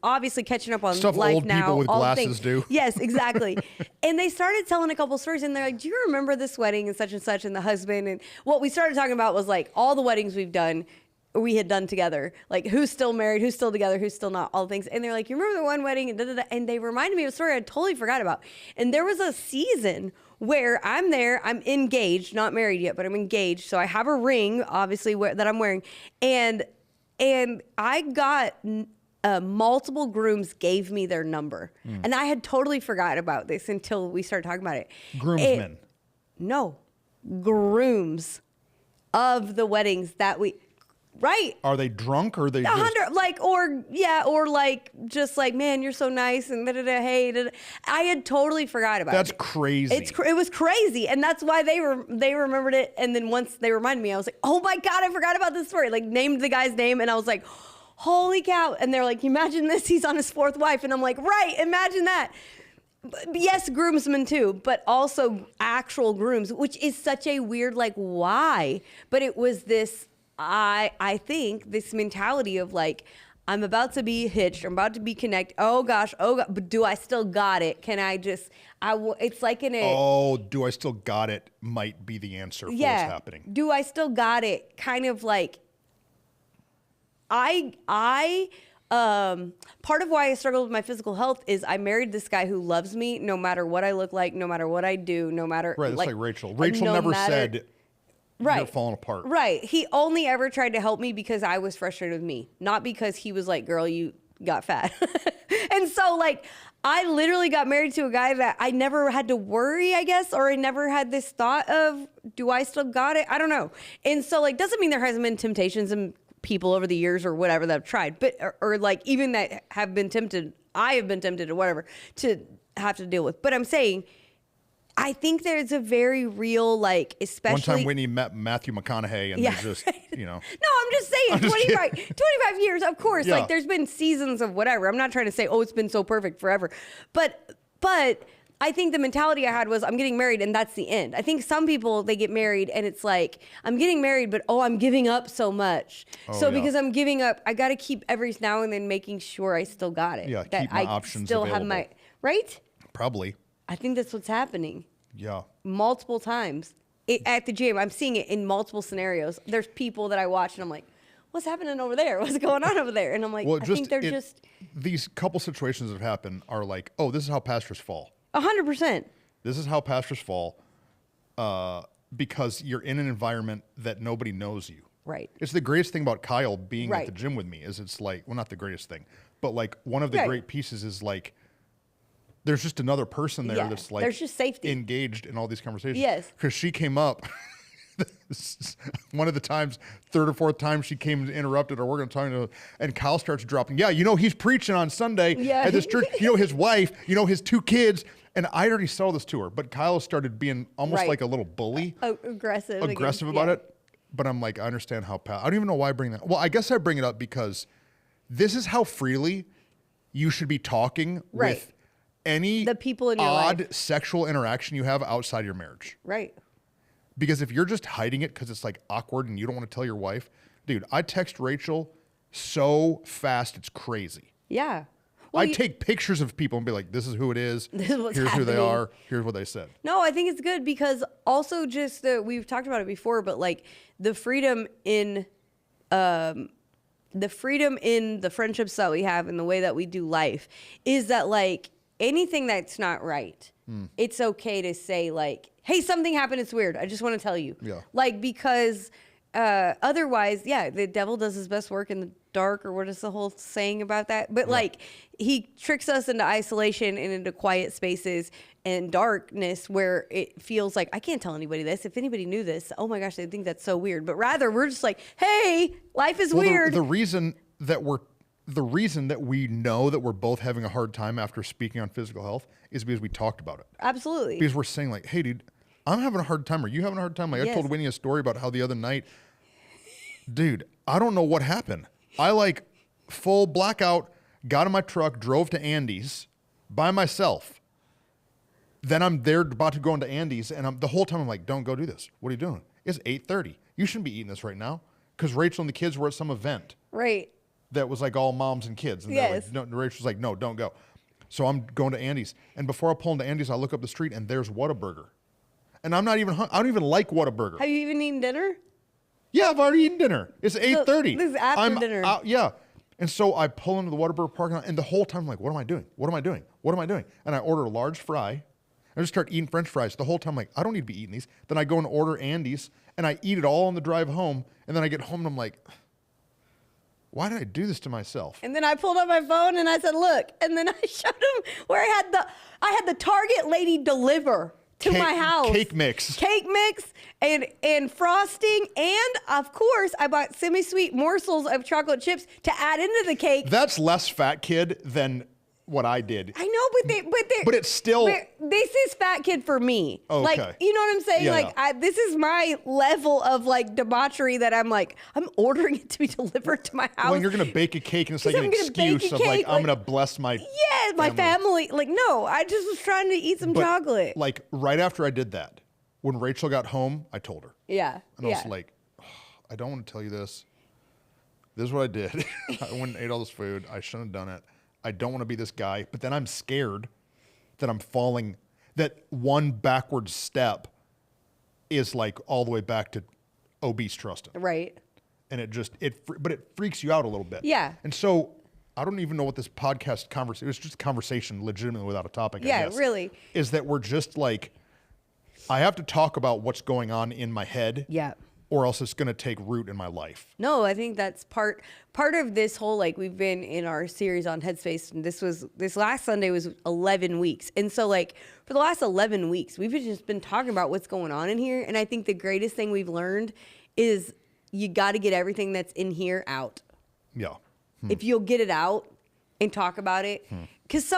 S2: obviously catching up on
S1: Stuff
S2: life
S1: old
S2: now.
S1: people with
S2: all the
S1: glasses
S2: things.
S1: do.
S2: Yes, exactly. And they started telling a couple of stories, and they're like, "Do you remember this wedding and such and the husband?" And what we started talking about was like all the weddings we had done together, like who's still married, who's still together, who's still not, all the things. And they're like, "You remember the one wedding?" And da, da, da. And they reminded me of a story I totally forgot about. And there was a season where I'm there, I'm engaged, not married yet, but I'm engaged. So I have a ring, obviously, that I'm wearing. And I got multiple grooms gave me their number. And I had totally forgot about this until we started talking about it.
S1: Groomsmen.
S2: No, grooms of the weddings that right.
S1: Are they drunk or are they just...
S2: 100, or just like, man, you're so nice, and hey, I had totally forgot about it.
S1: That's crazy.
S2: It was crazy, and that's why they remembered it. And then once they reminded me, I was like, oh my God, I forgot about this story. Like, named the guy's name, and I was like, holy cow. And they're like, imagine this, he's on his fourth wife. And I'm like, right, imagine that. But yes, groomsmen too, but also actual grooms, which is such a weird, like, why? But it was this, I think, this mentality of like, I'm about to be hitched, I'm about to be connected. Oh gosh, but do I still got it? Can I just, it's like
S1: do I still got it might be the answer for what's happening.
S2: Do I still got it? Kind of like, part of why I struggled with my physical health is I married this guy who loves me no matter what I look like, no matter what I do, no matter.
S1: Right, that's like Rachel. Rachel never said, you're falling apart.
S2: Right. He only ever tried to help me because I was frustrated with me, not because he was like, girl, you got fat. And so like, I literally got married to a guy that I never had to worry, I guess, or I never had this thought of, do I still got it? I don't know. And so like, doesn't mean there hasn't been temptations and people over the years or whatever that have tried, but, or like even that have been tempted, I have been tempted or whatever to have to deal with. But I'm saying, I think there's a very real, like, especially.
S1: One time Whitney met Matthew McConaughey and they're just,
S2: No, I'm just saying, 25 years, of course.
S1: Yeah.
S2: Like, there's been seasons of whatever. I'm not trying to say, oh, it's been so perfect forever. But I think the mentality I had was, I'm getting married and that's the end. I think some people, they get married and it's like, I'm getting married, but I'm giving up so much. Because I'm giving up, I got to keep every now and then making sure I still got it.
S1: Yeah,
S2: that
S1: keep my
S2: I
S1: options
S2: still
S1: available.
S2: have my, right?
S1: Probably.
S2: I think that's what's happening.
S1: Yeah.
S2: Multiple times at the gym. I'm seeing it in multiple scenarios. There's people that I watch and I'm like, what's happening over there? What's going on over there? And I'm like, I think they're just.
S1: These couple situations that have happened are like, oh, this is how pastors fall.
S2: 100%.
S1: This is how pastors fall because you're in an environment that nobody knows you.
S2: Right.
S1: It's the greatest thing about Kyle being at the gym with me is it's like, well, not the greatest thing, but like one of the great pieces is like, there's just another person there that's like
S2: there's just safety.
S1: Engaged in all these conversations.
S2: Yes.
S1: Because she came up one of the times, third or fourth time she came and interrupted or we're going to talk to her, and Kyle starts dropping, he's preaching on Sunday at this church, his wife, his 2 kids. And I already saw this to her, but Kyle started being almost like a little bully.
S2: Aggressive
S1: About it. But I'm like, I understand how, I don't even know why I bring that. Well, I guess I bring it up because this is how freely you should be talking with any
S2: the people in your
S1: odd
S2: life.
S1: Sexual interaction you have outside your marriage.
S2: Right.
S1: Because if you're just hiding it because it's like awkward and you don't want to tell your wife, dude, I text Rachel so fast it's crazy.
S2: Yeah. Well,
S1: I take pictures of people and be like, this is who it is.
S2: This is what's
S1: Here's who they
S2: happening.
S1: are. Here's what they said.
S2: No, I think it's good because also just we've talked about it before, but like the freedom in the friendships that we have and the way that we do life is that like anything that's not right, it's okay to say like, hey, something happened. It's weird. I just want to tell you.
S1: Yeah.
S2: Like, because otherwise, the devil does his best work in the dark, or what is the whole saying about that? But like, he tricks us into isolation and into quiet spaces and darkness where it feels like, I can't tell anybody this. If anybody knew this, oh my gosh, they'd think that's so weird. But rather, we're just like, hey, life is weird.
S1: The reason that we know that we're both having a hard time after speaking on physical health is because we talked about it.
S2: Absolutely.
S1: Because we're saying like, hey, dude, I'm having a hard time. Are you having a hard time? Like I
S2: Yes.
S1: told Winnie a story about how the other night, dude, I don't know what happened. I like full blackout, got in my truck, drove to Andy's by myself. Then I'm there about to go into Andy's, and the whole time I'm like, don't go do this. What are you doing? It's 8:30. You shouldn't be eating this right now. Because Rachel and the kids were at some event
S2: Right.
S1: that was like all moms and kids. And they're
S2: Yes.
S1: like, no, Rachel's like, no, don't go. So I'm going to Andy's. And before I pull into Andy's, I look up the street and there's Whataburger. And I'm not even, I don't even like Whataburger.
S2: Have you even eaten dinner?
S1: Yeah, I've already eaten dinner. It's 8:30.
S2: this is after
S1: I'm
S2: dinner.
S1: out- yeah. And so I pull into the Whataburger parking lot, and the whole time I'm like, what am I doing? What am I doing? What am I doing? And I order a large fry. I just start eating French fries. The whole time I'm like, I don't need to be eating these. Then I go and order Andy's, and I eat it all on the drive home. And then I get home, and I'm like, why did I do this to myself?
S2: And then I pulled up my phone and I said, "Look." And then I showed him where I had the Target lady deliver to my house
S1: Cake mix.
S2: and frosting, and of course I bought semi-sweet morsels of chocolate chips to add into the cake.
S1: That's less fat kid than what I did.
S2: I know,
S1: But it's still-
S2: this is fat kid for me.
S1: Okay.
S2: Like, you know what I'm saying?
S1: Yeah,
S2: like,
S1: yeah.
S2: this is my level of like debauchery that I'm like, I'm ordering it to be delivered to my house.
S1: When you're going to bake a cake, and it's
S2: 'Cause
S1: like an
S2: I'm gonna bake
S1: excuse
S2: a
S1: of like,
S2: cake,
S1: I'm
S2: like-
S1: going to bless my
S2: Yeah, my family. Like, no, I just was trying to eat some
S1: But,
S2: chocolate.
S1: Like right after I did that, when Rachel got home, I told her.
S2: Yeah.
S1: And I
S2: yeah.
S1: was like, I don't want to tell you this. This is what I did. I went and ate all this food. I shouldn't have done it. I don't want to be this guy. But then I'm scared that I'm falling, that one backward step is like all the way back to obese Trustin.
S2: Right.
S1: And but it freaks you out a little bit.
S2: Yeah.
S1: And so I don't even know what this podcast conversation, it was just a conversation legitimately without a topic, I
S2: Yeah,
S1: guess.
S2: really.
S1: Is that we're just like, I have to talk about what's going on in my head.
S2: Yeah.
S1: Or else it's going to take root in my life.
S2: No, I think that's part of this whole, like, we've been in our series on Headspace, and this last Sunday was 11 weeks. And so, like, for the last 11 weeks, we've just been talking about what's going on in here. And I think the greatest thing we've learned is you got to get everything that's in here out.
S1: Yeah.
S2: If you'll get it out and talk about it. Because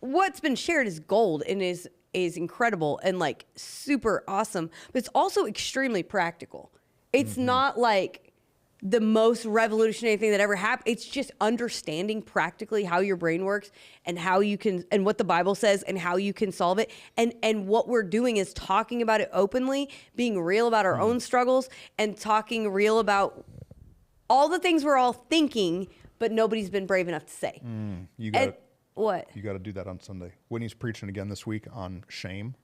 S2: what's been shared is gold and is incredible and like super awesome, but it's also extremely practical. It's not like the most revolutionary thing that ever happened. It's just understanding practically how your brain works and how you can, and what the Bible says and how you can solve it. And what we're doing is talking about it openly, being real about our own struggles, and talking real about all the things we're all thinking, but nobody's been brave enough to say.
S1: You got
S2: What?
S1: you got to do that on Sunday. Whitney's preaching again this week on shame.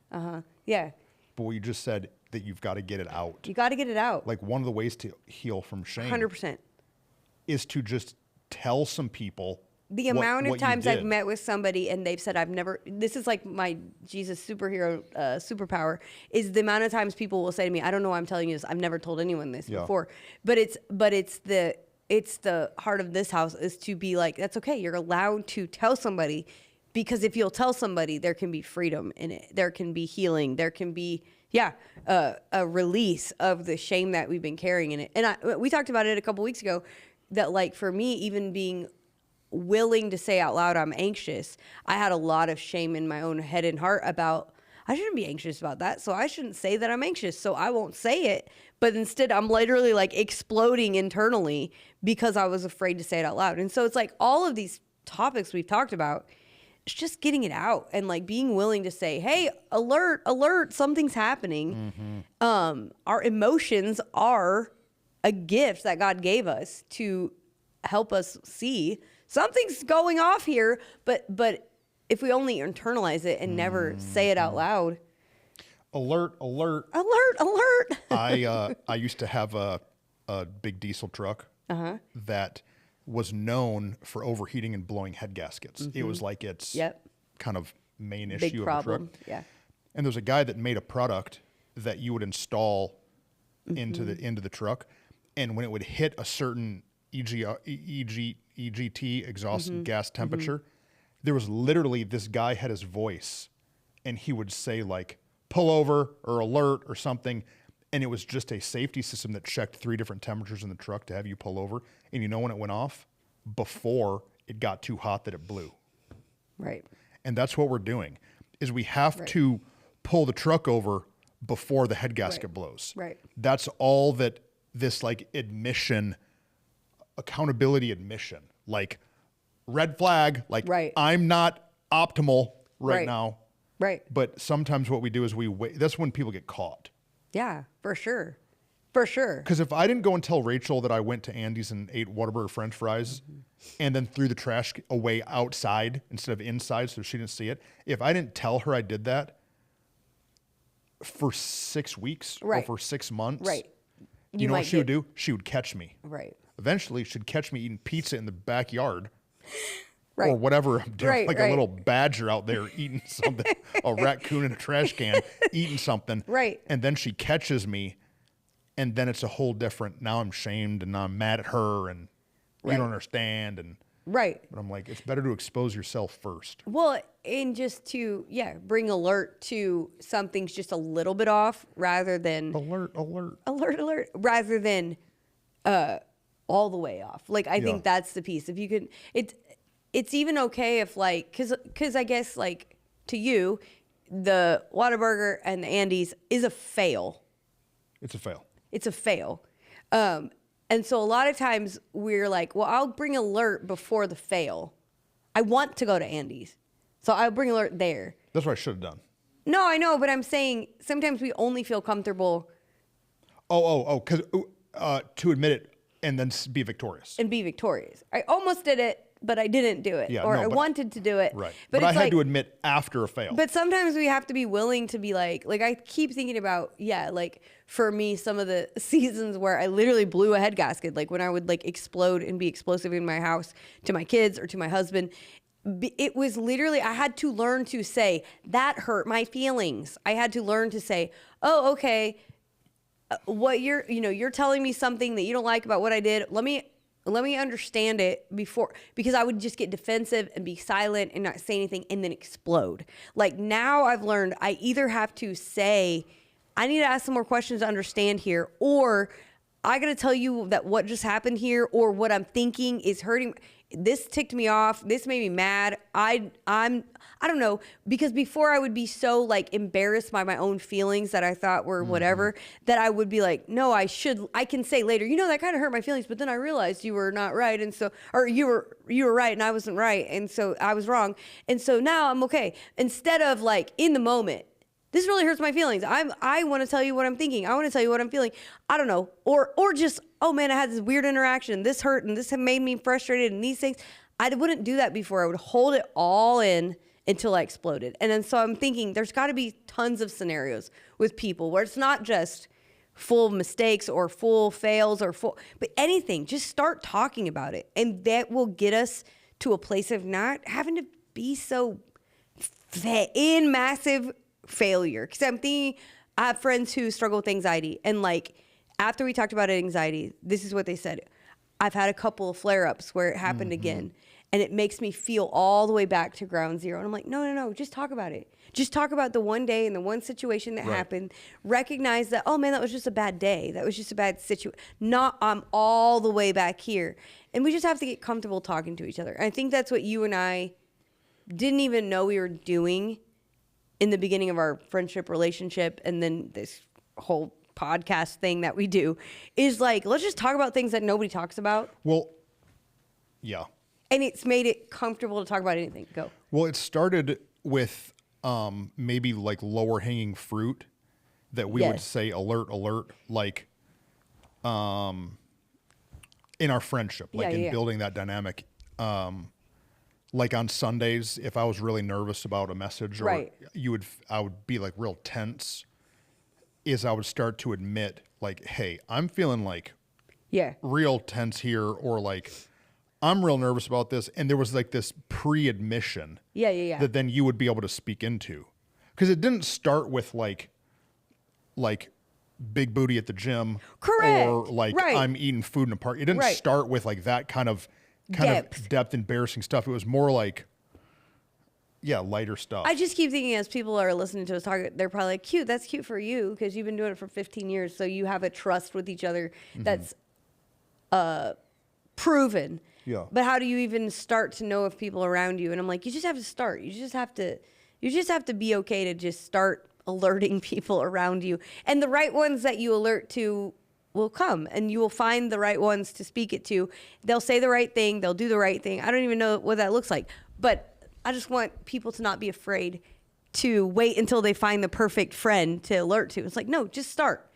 S2: Yeah.
S1: But what you just said, that you've got to get it out.
S2: You got to get it out.
S1: Like one of the ways to heal from shame
S2: 100%.
S1: is to just tell some people
S2: The amount of
S1: what you
S2: times I've
S1: did.
S2: met with somebody and they've said, this is like my Jesus superhero superpower, is the amount of times people will say to me, I don't know why I'm telling you this. I've never told anyone this
S1: Yeah.
S2: before. But it's the heart of this house is to be like, that's okay. You're allowed to tell somebody, because if you'll tell somebody, there can be freedom in it. There can be healing. There can be, a release of the shame that we've been carrying in it. And we talked about it a couple weeks ago, that like for me, even being willing to say out loud I'm anxious, I had a lot of shame in my own head and heart about, I shouldn't be anxious about that, so I shouldn't say that I'm anxious, so I won't say it. But instead I'm literally like exploding internally because I was afraid to say it out loud. And so it's like all of these topics we've talked about, it's just getting it out and like being willing to say, hey, alert, something's happening. Our emotions are a gift that God gave us to help us see something's going off here, but if we only internalize it and never say it out loud.
S1: Alert. I used to have a big diesel truck that was known for overheating and blowing head gaskets. It was like its
S2: Yep.
S1: kind of main issue
S2: Big
S1: of the
S2: problem.
S1: truck.
S2: Yeah.
S1: And there's a guy that made a product that you would install into the truck, and when it would hit a certain EGT exhaust gas temperature, there was literally, this guy had his voice, and he would say like pull over or alert or something, and it was just a safety system that checked 3 different temperatures in the truck to have you pull over. And you know when it went off? Before it got too hot that it blew.
S2: Right.
S1: And that's what we're doing, is we have
S2: Right.
S1: to pull the truck over before the head gasket
S2: Right.
S1: blows.
S2: Right.
S1: That's all that this like accountability admission, like red flag, like
S2: Right.
S1: I'm not optimal right
S2: Right.
S1: now.
S2: Right.
S1: But sometimes what we do is we wait. That's when people get caught.
S2: Yeah, for sure. For sure.
S1: Because if I didn't go and tell Rachel that I went to Andy's and ate Whataburger French fries and then threw the trash away outside instead of inside so she didn't see it, if I didn't tell her I did that for 6 weeks or
S2: Right.
S1: for 6 months,
S2: Right.
S1: you know what
S2: might
S1: she would
S2: get-
S1: do? She would catch me.
S2: Right.
S1: Eventually, she'd catch me eating pizza in the backyard.
S2: Right.
S1: Or whatever I'm doing,
S2: Right,
S1: like
S2: right.
S1: a little badger out there eating something, a raccoon in a trash can eating something.
S2: Right.
S1: And then she catches me, and then it's a whole different, now I'm shamed and now I'm mad at her and you
S2: Right.
S1: don't understand. And
S2: Right.
S1: but I'm like, it's better to expose yourself first.
S2: Well, and just to, bring alert to something's just a little bit off rather than
S1: Alert,
S2: alert, rather than all the way off. Like, I
S1: Yeah.
S2: think that's the piece. If you could, it's even okay if like, cause I guess like to you, the Whataburger and the Andes is a fail.
S1: It's a fail.
S2: It's a fail. And so a lot of times we're like, well, I'll bring alert before the fail. I want to go to Andy's. So I'll bring alert there.
S1: That's what I should have done.
S2: No, I know, but I'm saying sometimes we only feel comfortable
S1: Because to admit it and then be victorious.
S2: and be victorious. I almost did it, but I didn't do it.
S1: Yeah,
S2: or
S1: no,
S2: I
S1: but-
S2: wanted to do it.
S1: Right.
S2: But,
S1: But I
S2: it's
S1: had
S2: like,
S1: to admit after a fail.
S2: But sometimes we have to be willing to be like I keep thinking about, like for me, some of the seasons where I literally blew a head gasket, like when I would like explode and be explosive in my house to my kids or to my husband. It was literally, I had to learn to say, that hurt my feelings. I had to learn to say, oh, okay, what you're telling me something that you don't like about what I did. Let me understand it before, because I would just get defensive and be silent and not say anything and then explode. Like now I've learned I either have to say, I need to ask some more questions to understand here, or I got to tell you that what just happened here or what I'm thinking is hurting. This ticked me off. This made me mad. I don't know, because before I would be so like embarrassed by my own feelings that I thought were whatever, that I would be like, no, I can say later, that kind of hurt my feelings, but then I realized you were not right. And so, or you were right and I wasn't right. And so I was wrong. And so now I'm okay. Instead of like in the moment, this really hurts my feelings. I want to tell you what I'm thinking. I want to tell you what I'm feeling. I don't know. Or just, oh man, I had this weird interaction. This hurt and this made me frustrated and these things. I wouldn't do that before. I would hold it all in until I exploded. And then so I'm thinking there's got to be tons of scenarios with people where it's not just full mistakes or full fails but anything. Just start talking about it. And that will get us to a place of not having to be so in massive failure. Because I'm thinking, I have friends who struggle with anxiety, and like after we talked about anxiety, this is what they said: I've had a couple of flare-ups where it happened again, and it makes me feel all the way back to ground zero. And I'm like, no, just talk about it. Just talk about the one day and the one situation that
S1: Right.
S2: happened. Recognize that, oh man, that was just a bad day. That was just a bad situation. Not I'm all the way back here. And we just have to get comfortable talking to each other. And I think that's what you and I didn't even know we were doing in the beginning of our friendship relationship, and then this whole podcast thing that we do is like, let's just talk about things that nobody talks about.
S1: Well, yeah.
S2: And it's made it comfortable to talk about anything. Go.
S1: Well, it started with maybe like lower hanging fruit that we would
S2: Yes.
S1: say alert, like in our friendship, like
S2: Yeah,
S1: in
S2: yeah.
S1: building that dynamic. Like on Sundays, if I was really nervous about a message, or
S2: Right.
S1: I would be like real tense. I would start to admit, like, hey, I'm feeling like
S2: Yeah.
S1: real tense here, or like I'm real nervous about this. And there was like this pre-admission
S2: Yeah.
S1: that then you would be able to speak into. Because it didn't start with like big booty at the gym.
S2: Correct.
S1: Or like
S2: Right.
S1: I'm eating food in a park. It didn't
S2: Right.
S1: start with like that kind of depth, embarrassing stuff. It was more like, lighter stuff.
S2: I just keep thinking as people are listening to us talk, they're probably like, cute, that's cute for you because you've been doing it for 15 years. So you have a trust with each other that's proven.
S1: Yeah.
S2: But how do you even start to know if people around you? And I'm like, you just have to start. You just have to be okay to just start alerting people around you. And the right ones that you alert to will come, and you will find the right ones to speak it to. They'll say the right thing. They'll do the right thing. I don't even know what that looks like. But I just want people to not be afraid to wait until they find the perfect friend to alert to. It's like, no, just start.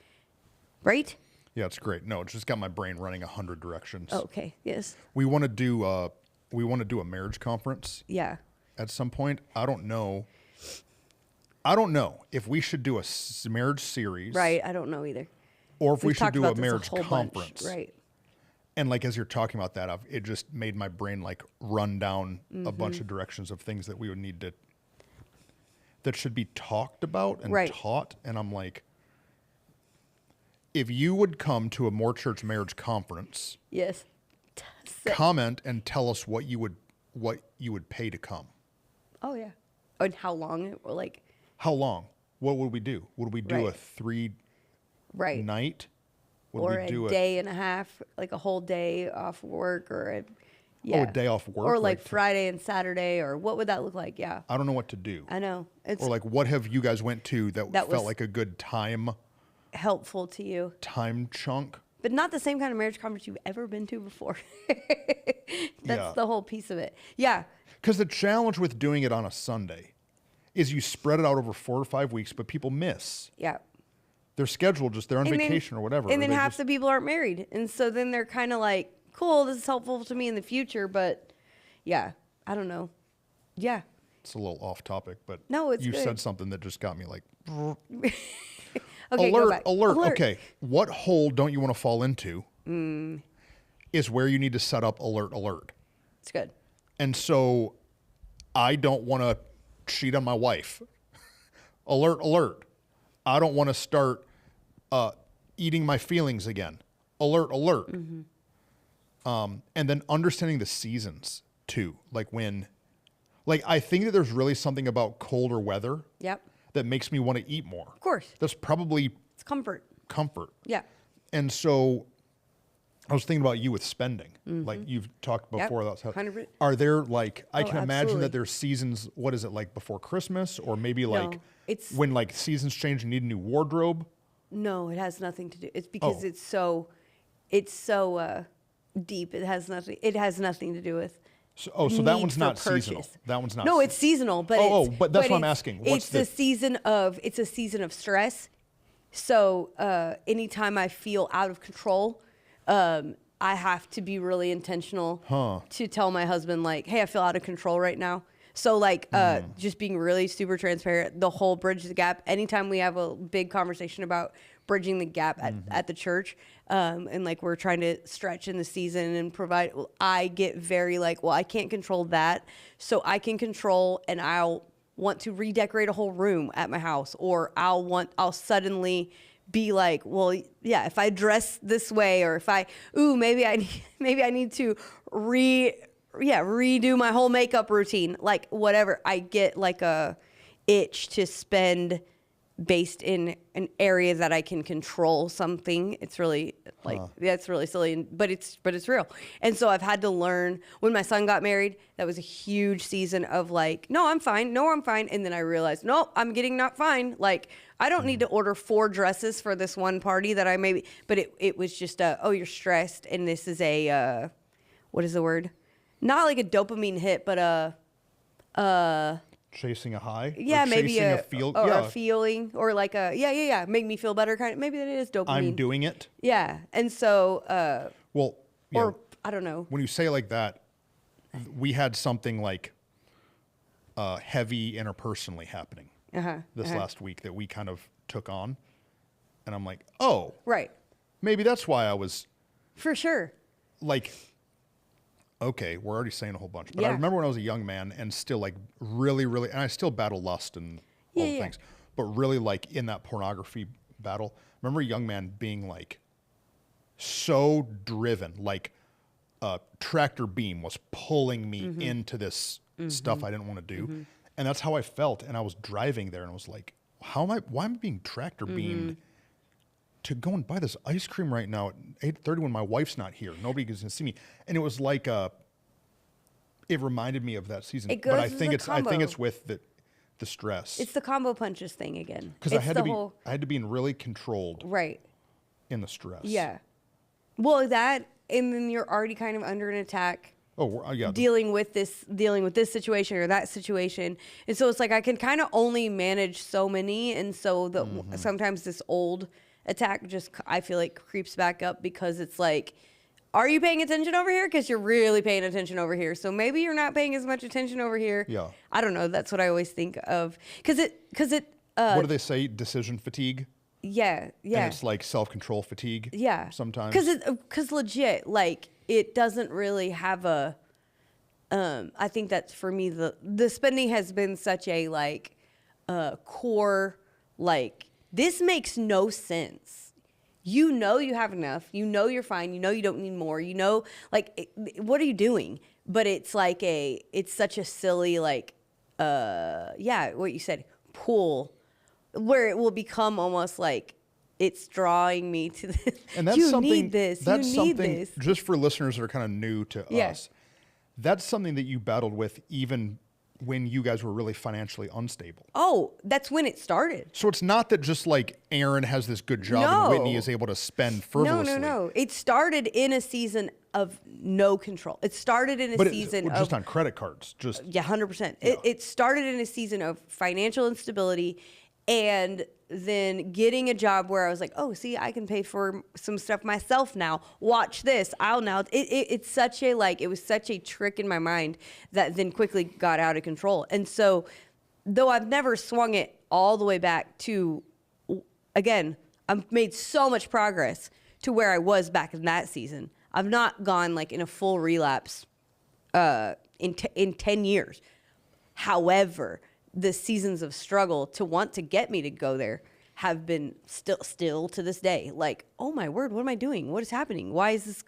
S2: Right?
S1: Yeah, it's great. No, it's just got my brain running 100 directions.
S2: Oh, okay. Yes.
S1: We want to do a marriage conference
S2: Yeah.
S1: at some point. I don't know if we should do a marriage series,
S2: Right. I don't know either.
S1: or if we
S2: We've
S1: should
S2: talked
S1: do
S2: about
S1: a
S2: this
S1: marriage
S2: whole bunch.
S1: conference.
S2: Right.
S1: And like as you're talking about that, it just made my brain like run down a bunch
S2: Mm-hmm.
S1: of directions of things that we would need to that should be talked about and
S2: Right.
S1: taught. And I'm like, if you would come to a More Church marriage conference,
S2: Yes.
S1: comment and tell us what you would pay to come.
S2: Oh, yeah. And how long? Like,
S1: How long? What would we do? Would we do a
S2: Right.
S1: 3
S2: right.
S1: night? Would
S2: Or
S1: we
S2: a
S1: do
S2: day and a half, like a whole day off work, or a
S1: day off work?
S2: or like
S1: Like
S2: Friday and Saturday, or what would that look like? Yeah,
S1: I don't know what to do.
S2: I know it's
S1: Or like, what have you guys went to that
S2: That
S1: felt
S2: was-
S1: like a good time
S2: helpful to you,
S1: chunk?
S2: but not the same kind of marriage conference you've ever been to before. That's
S1: Yeah.
S2: the whole piece of it. Yeah,
S1: Because the challenge with doing it on a Sunday is you spread it out over 4 or 5 weeks, but people miss.
S2: yeah.
S1: They're scheduled, just they're on
S2: And then-
S1: vacation or whatever.
S2: And
S1: or
S2: then
S1: they
S2: half
S1: just-
S2: the people aren't married, and so then they're kind of like, "Cool, this is helpful to me in the future," but yeah, I don't know. Yeah.
S1: It's a little off topic, but
S2: No, it's
S1: you
S2: good.
S1: said something that just got me like,
S2: Okay, go
S1: alert,
S2: back.
S1: alert. Okay, what hole don't you want to fall into is where you need to set up alert.
S2: It's good.
S1: And so I don't want to cheat on my wife. Alert. I don't want to start eating my feelings again. Alert.
S2: Mm-hmm.
S1: And then understanding the seasons too. Like I think that there's really something about colder weather
S2: Yep.
S1: that makes me want to eat more.
S2: Of course,
S1: That's probably
S2: it's comfort.
S1: comfort.
S2: Yeah.
S1: And so I was thinking about you with spending. Like you've talked before.
S2: Yep,
S1: That's
S2: 100%.
S1: Are there like, I
S2: Oh,
S1: can imagine
S2: absolutely.
S1: that there's seasons, what is it, like before Christmas? Or maybe like
S2: it's-
S1: when like seasons change and you need a new wardrobe?
S2: No, it has nothing to do. It's because
S1: Oh.
S2: it's so deep. It has nothing to do with.
S1: So that
S2: need
S1: one's
S2: for
S1: not seasonal.
S2: purchase.
S1: That one's not.
S2: No, it's seasonal, but
S1: but that's what I'm
S2: it's-
S1: asking. What's
S2: It's
S1: the-
S2: it's a season of stress. So anytime I feel out of control, I have to be really intentional to tell my husband, like, hey, I feel out of control right now. So like just being really super transparent, the whole bridge the gap. Anytime we have a big conversation about bridging the gap at the church, and like we're trying to stretch in the season and provide, I get very like, well, I can't control that, so I can control, and I'll want to redecorate a whole room at my house, or I'll suddenly be like, well, yeah, if I dress this way, or if maybe I need to redo my whole makeup routine, like whatever. I get like a itch to spend based in an area that I can control something. It's really like, that's really silly, but it's real. And so I've had to learn. When my son got married, that was a huge season of like, no, I'm fine. No, I'm fine. And then I realized, no, I'm getting not fine. Like, I don't need to order 4 dresses for this one party that I maybe, but it was just oh, you're stressed. And this is a, what is the word? Not like a dopamine hit, but
S1: chasing a high?
S2: yeah,
S1: Or
S2: maybe
S1: chasing
S2: a feeling, or like a make me feel better kind of. Maybe that is dopamine.
S1: I'm doing it.
S2: Yeah, and so
S1: Well, yeah,
S2: or I don't know.
S1: when you say it like that, we had something like heavy interpersonally happening this last week that we kind of took on. And I'm like, oh,
S2: Right,
S1: maybe that's why I was
S2: for sure.
S1: like, okay, we're already saying a whole bunch. But I
S2: Yeah.
S1: remember when I was a young man and still like really, and I still battle lust and all the
S2: Yeah.
S1: things, but really like in that pornography battle, I remember a young man being like so driven, like a tractor beam was pulling me
S2: Mm-hmm.
S1: into this stuff I didn't want to do. And that's how I felt. And I was driving there and I was like, why am I being tractor beamed
S2: Mm-hmm.
S1: to go and buy this ice cream right now at 8:30 when my wife's not here? Nobody can see me. And it was like it reminded me of that season.
S2: It
S1: But I
S2: goes as
S1: think
S2: a
S1: it's I think
S2: combo.
S1: it's with the stress.
S2: It's the combo punches thing again.
S1: Because
S2: It's
S1: I had
S2: the
S1: to be
S2: whole-
S1: I had to be really controlled
S2: right.
S1: in the stress.
S2: Yeah. Well, that, and then you're already kind of under an attack.
S1: Oh yeah.
S2: Dealing with this situation or that situation, and so it's like I can kind of only manage so many, and so the sometimes this old attack just I feel like creeps back up because it's like, are you paying attention over here? Because you're really paying attention over here. So maybe you're not paying as much attention over here.
S1: Yeah.
S2: I don't know. That's what I always think of because it
S1: what do they say? Decision fatigue.
S2: yeah.
S1: And it's like self-control fatigue.
S2: Yeah.
S1: Sometimes.
S2: Because legit, like, it doesn't really have a, I think that for me, the spending has been such a, like, core, like, this makes no sense. You know you have enough. You know you're fine. You know you don't need more. You know, like, what are you doing? But it's like it's such a silly, like, yeah, what you said, pull, where it will become almost like, it's drawing me to this.
S1: And that's
S2: you
S1: something,
S2: need this.
S1: That's
S2: you need
S1: something,
S2: this.
S1: just for listeners that are kind of new to
S2: Yeah.
S1: us, that's something that you battled with even when you guys were really financially unstable.
S2: Oh, that's when it started.
S1: So it's not that just like Aaron has this good job
S2: No.
S1: and Whitney is able to spend frivolously.
S2: No. It started in a season of no control. It started in a
S1: But
S2: season
S1: it's
S2: of
S1: just on credit cards. Just
S2: yeah, 100%. It started in a season of financial instability, and then getting a job where I was like, oh, see, I can pay for some stuff myself now. Watch this. I'll now. It's such a, like, it was such a trick in my mind that then quickly got out of control. And so, though I've never swung it all the way back to, again, I've made so much progress to where I was back in that season. I've not gone like in a full relapse in 10 years. However, the seasons of struggle to want to get me to go there have been still to this day. Like, oh my word, what am I doing? What is happening? Why is this?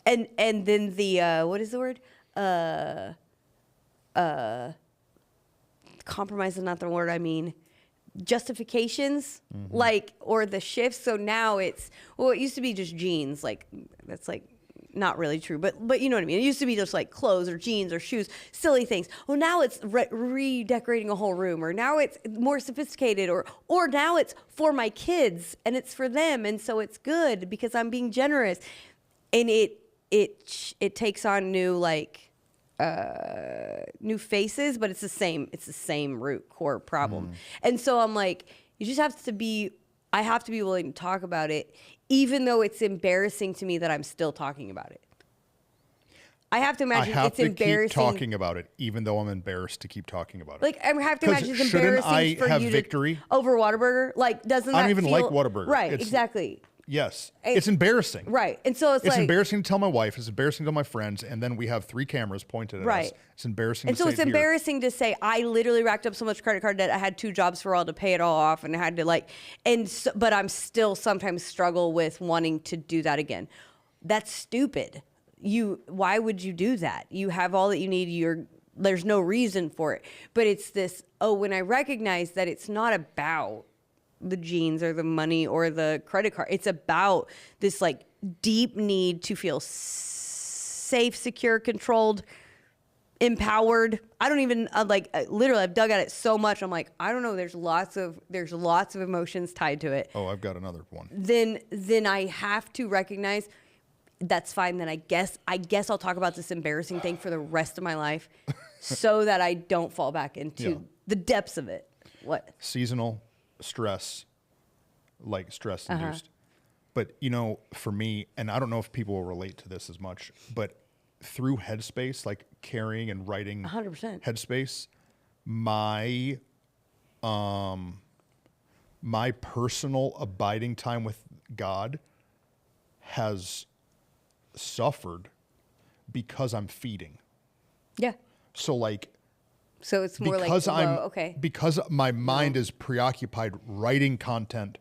S2: And then the what is the word? Compromise is not the word I mean. Justifications, like, or the shifts. So now it's, well, it used to be just jeans. Like, that's like not really true, but you know what I mean. It used to be just like clothes or jeans or shoes, silly things. Well, now it's redecorating a whole room, or now it's more sophisticated, or now it's for my kids and it's for them, and so it's good because I'm being generous, and it takes on new, like, new faces, but it's the same root core problem. And so I'm like, you just have to be, I have to be willing to talk about it, even though it's embarrassing to me that I'm still talking about it. I have to imagine
S1: I have
S2: it's
S1: to
S2: embarrassing.
S1: keep talking about it, even though I'm embarrassed to keep talking about it.
S2: Like, I have to
S1: 'Cause
S2: imagine it's
S1: shouldn't
S2: embarrassing
S1: I
S2: for
S1: have
S2: you
S1: victory?
S2: to over Whataburger. Like, doesn't that
S1: I don't even like
S2: feel-
S1: Whataburger.
S2: Right,
S1: It's-
S2: exactly.
S1: Yes, it's embarrassing.
S2: Right, and so it's
S1: It's
S2: like
S1: embarrassing to tell my wife. It's embarrassing to tell my friends, and then we have 3 cameras pointed at
S2: Right.
S1: us. It's embarrassing.
S2: And
S1: to
S2: so
S1: say
S2: it's
S1: it here.
S2: embarrassing to say I literally racked up so much credit card debt. I had 2 jobs for all to pay it all off, and I had to, like, and so, but I'm still sometimes struggle with wanting to do that again. That's stupid. Why would you do that? You have all that you need. There's no reason for it. But it's this, when I recognize that it's not about the jeans or the money or the credit card, it's about this, like, deep need to feel safe, secure, controlled, empowered. I don't even literally, I've dug at it so much. I'm like, I don't know. There's lots of emotions tied to it.
S1: Oh, I've got another one.
S2: Then I have to recognize that's fine. Then I guess I'll talk about this embarrassing thing for the rest of my life, so that I don't fall back into the depths of it. What?
S1: Seasonal stress, like stress induced. But, for me, and I don't know if people will relate to this as much, but through Headspace, like carrying and writing
S2: 100%.
S1: Headspace, my personal abiding time with God has suffered because I'm feeding.
S2: Yeah.
S1: So, like,
S2: So it's more
S1: because
S2: like,
S1: I'm
S2: okay.
S1: because my mind is preoccupied writing content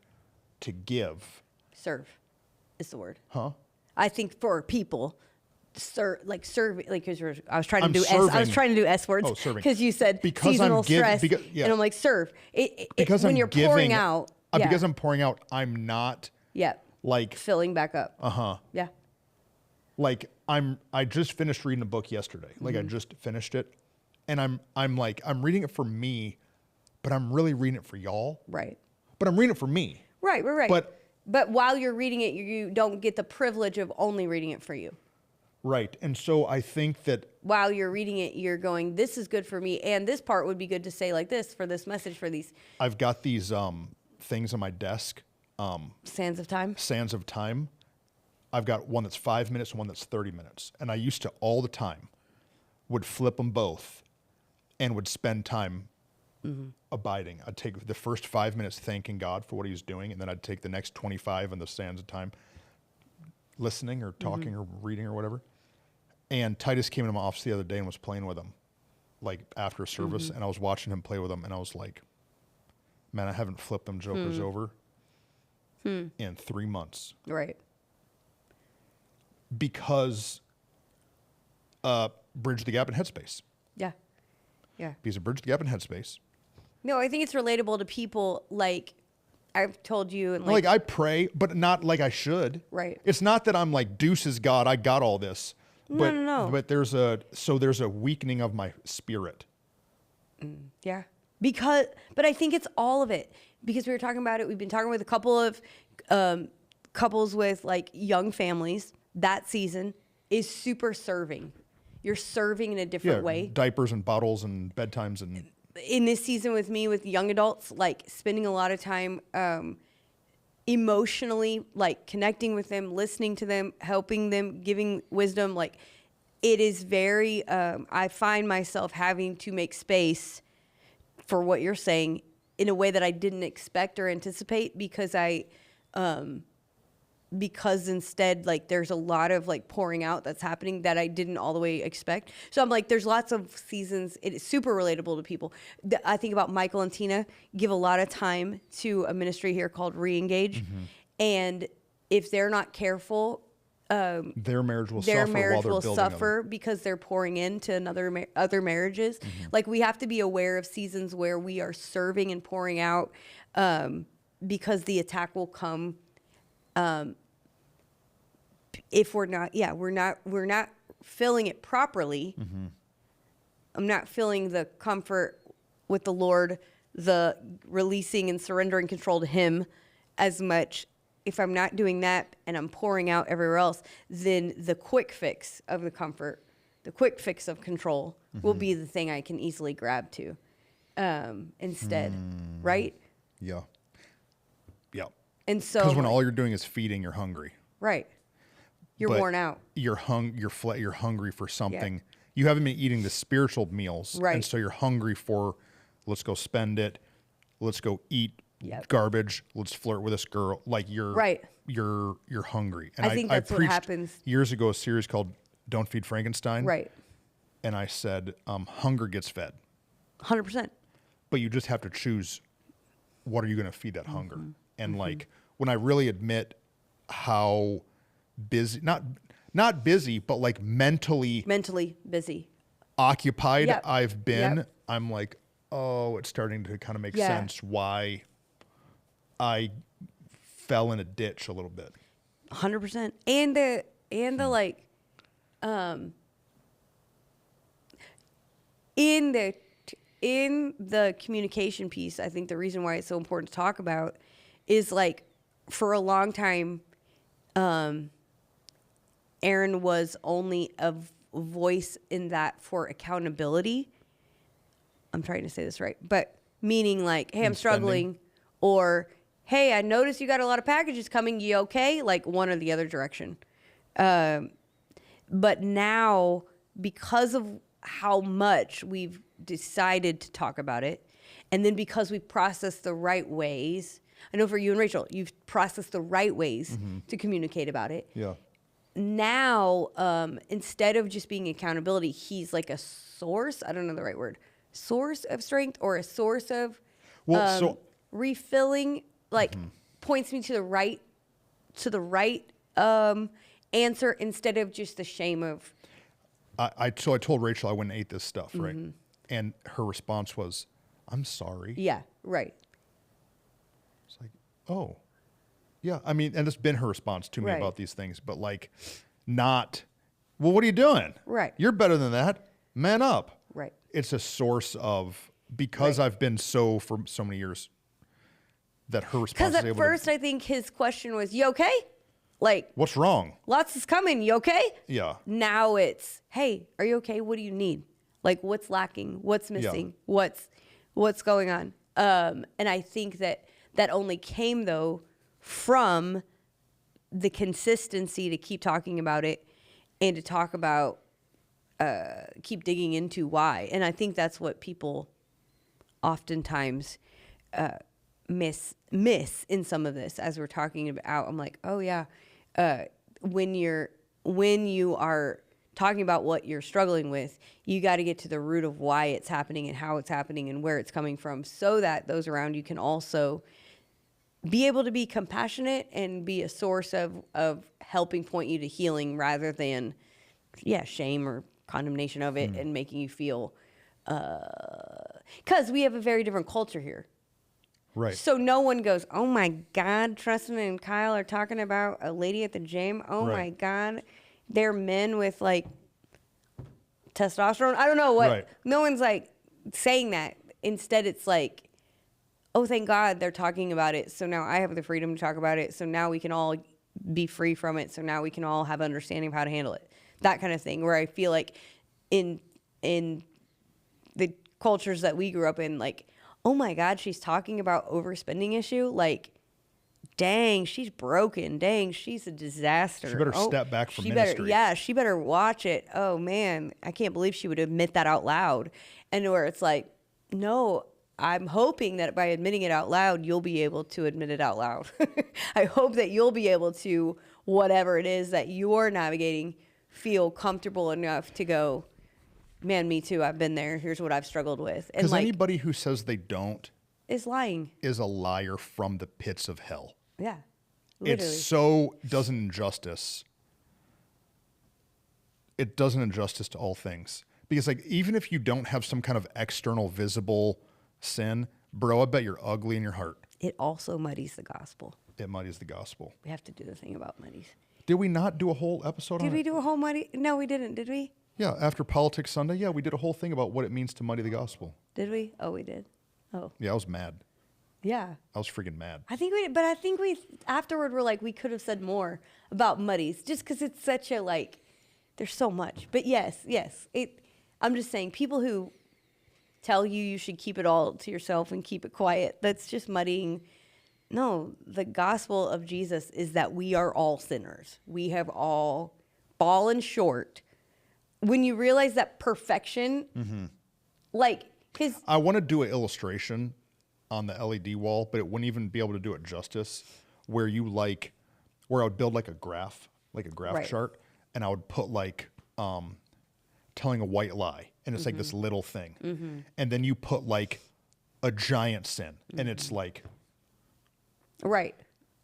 S1: to give.
S2: Serve is the word.
S1: Huh?
S2: I think for people, serve, because I was trying to
S1: I'm
S2: do
S1: serving.
S2: I was trying to do S words.
S1: Oh, serving.
S2: Because you said
S1: Because
S2: seasonal
S1: I'm giving-
S2: stress,
S1: because- yeah.
S2: and I'm like, serve.
S1: Because
S2: when
S1: I'm
S2: you're
S1: giving,
S2: pouring out, yeah,
S1: because I'm pouring out, I'm not
S2: yeah,
S1: like
S2: filling back up. Yeah.
S1: like I just finished reading a book yesterday. Like I just finished it, and I'm reading it for me, but I'm really reading it for y'all.
S2: Right.
S1: But I'm reading it for me.
S2: Right.
S1: But
S2: while you're reading it, you don't get the privilege of only reading it for you.
S1: right. And so I think that
S2: While you're reading it, you're going, this is good for me. And this part would be good to say like this for this message for these
S1: I've got these things on my desk,
S2: sands of time.
S1: sands of time. I've got one that's 5 minutes and one that's 30 minutes. And I used to all the time would flip them both and would spend time abiding. I'd take the first 5 minutes thanking God for what he was doing, and then I'd take the next 25 in the sands of time listening or talking or reading or whatever. And Titus came into my office the other day and was playing with them, like after service, and I was watching him play with them, and I was like, man, I haven't flipped them jokers over in 3 months.
S2: Right.
S1: Because Bridge the Gap and Headspace.
S2: Yeah. Yeah.
S1: Because of Bridge the Gap and Headspace.
S2: No, I think it's relatable to people like I've told you and
S1: Like I pray, but not like I should.
S2: Right.
S1: It's not that I'm like, deuces God, I got all this. But,
S2: No.
S1: But there's a weakening of my spirit.
S2: Yeah. But I think it's all of it because we were talking about it. We've been talking with a couple of couples with like young families. That season is super serving. You're serving in a different way.
S1: Diapers and bottles and bedtimes and
S2: In this season with me, with young adults, like spending a lot of time emotionally, like connecting with them, listening to them, helping them, giving wisdom. Like it is very, I find myself having to make space for what you're saying in a way that I didn't expect or anticipate because instead like there's a lot of like pouring out that's happening that I didn't all the way expect. So I'm like, there's lots of seasons. It is super relatable to people. I think about Michael and Tina give a lot of time to a ministry here called Reengage. And if they're not careful,
S1: their marriage will
S2: their
S1: suffer
S2: marriage
S1: while they're
S2: will
S1: building
S2: suffer because they're pouring into other marriages. Like we have to be aware of seasons where we are serving and pouring out because the attack will come if we're not filling it properly. I'm not feeling the comfort with the Lord, the releasing and surrendering control to him as much. If I'm not doing that and I'm pouring out everywhere else, then the quick fix of the comfort, the quick fix of control will be the thing I can easily grab to instead, right?
S1: Yeah. Yeah.
S2: And so,
S1: Because when all you're doing is feeding, you're hungry.
S2: right, you're
S1: But
S2: worn out.
S1: You're hungry for something. You haven't been eating the spiritual meals,
S2: Right.
S1: and so you're hungry for. Let's go spend it. Let's go eat
S2: Yep.
S1: garbage. Let's flirt with this girl. Like you're
S2: Right.
S1: You're hungry. And
S2: I think that's what
S1: preached
S2: happens.
S1: years ago. A series called "Don't Feed Frankenstein."
S2: Right,
S1: And I said, hunger gets fed,
S2: 100%.
S1: but you just have to choose. What are you going to feed that hunger?
S2: Mm-hmm.
S1: And like when I really admit how busy, not busy, but like mentally
S2: busy.
S1: occupied
S2: Yep.
S1: I've been,
S2: Yep.
S1: I'm like, oh, it's starting to kind of make
S2: Yeah.
S1: sense why I fell in a ditch a little bit.
S2: 100%. And the like, in the communication piece, I think the reason why it's so important to talk about is like for a long time, Aaron was only a voice in that for accountability. I'm trying to say this right, but meaning like, hey, I'm struggling, or hey, I noticed you got a lot of packages coming. You okay? Like one or the other direction. But now, because of how much we've decided to talk about it, and then because we've processed the right ways, I know for you and Rachel, you've processed the right ways to communicate about it.
S1: Yeah.
S2: Now, instead of just being accountability, he's like a source. I don't know the right word. Source of strength or a source of refilling. Like points me to the right answer instead of just the shame of.
S1: I told Rachel I went and ate this stuff, right? And her response was, "I'm sorry."
S2: Yeah. Right.
S1: It's like, oh, yeah. I mean, and it's been her response to me
S2: Right.
S1: about these things, but like, not. Well, what are you doing?
S2: Right.
S1: You're better than that. Man up.
S2: Right.
S1: It's a source of because
S2: Right.
S1: I've been for so many years that her response
S2: Because
S1: is
S2: at
S1: able
S2: first,
S1: to,
S2: I think his question was, "You okay?" Like,
S1: what's wrong?
S2: lots is coming. You okay?
S1: Yeah.
S2: Now it's, "Hey, are you okay? What do you need? Like, what's lacking? What's missing? What's going on?" And I think that only came though from the consistency to keep talking about it and to talk about, keep digging into why. And I think that's what people oftentimes miss in some of this as we're talking about. I'm like, oh yeah, when you are talking about what you're struggling with, you got to get to the root of why it's happening and how it's happening and where it's coming from, so that those around you can also be able to be compassionate and be a source of helping point you to healing, rather than shame or condemnation of it and making you feel, because we have a very different culture here.
S1: Right.
S2: So no one goes, "Oh my God, Tristan and Kyle are talking about a lady at the gym. Oh my
S1: Right.
S2: God, they're men with like testosterone." I don't know what.
S1: Right.
S2: No one's like saying that. Instead, it's like, "Oh, thank God they're talking about it. So now I have the freedom to talk about it. So now we can all be free from it. So now we can all have understanding of how to handle it." That kind of thing. Where I feel like in the cultures that we grew up in, like, "Oh my God, she's talking about overspending issue. Like, dang, she's broken. Dang, she's a disaster.
S1: She better step back from
S2: she
S1: ministry."
S2: she better watch it. Oh man, I can't believe she would admit that out loud." And where it's like, no, I'm hoping that by admitting it out loud, you'll be able to admit it out loud. I hope that you'll be able to, whatever it is that you're navigating, feel comfortable enough to go, "Man, me too. I've been there. Here's what I've struggled with." And
S1: Because
S2: like,
S1: anybody who says they don't
S2: is lying.
S1: is a liar from the pits of hell.
S2: Yeah. Literally.
S1: It so does an injustice. It does an injustice to all things. Because like, even if you don't have some kind of external visible sin, bro, I bet you're ugly in your heart.
S2: It also muddies the gospel.
S1: It muddies the gospel.
S2: We have to do the thing about muddies.
S1: Did we not do a whole episode on
S2: Did we
S1: it?
S2: do a whole muddy? No, we didn't. Did we?
S1: Yeah, after Politics Sunday, yeah, we did a whole thing about what it means to muddy the gospel.
S2: Did we? Oh, we did. Oh,
S1: Yeah, I was mad.
S2: yeah.
S1: I was freaking mad.
S2: I think we afterward were like, we could have said more about muddies, just because it's such a like, there's so much. But yes. I'm just saying, people who tell you should keep it all to yourself and keep it quiet, that's just muddying. No, the gospel of Jesus is that we are all sinners. We have all fallen short. When you realize that perfection, like, because
S1: I want to do an illustration on the LED wall, but it wouldn't even be able to do it justice. Where I would build like a graph
S2: Right.
S1: chart, and I would put like telling a white lie, and it's like this little thing, and then you put like a giant sin, and it's like
S2: right,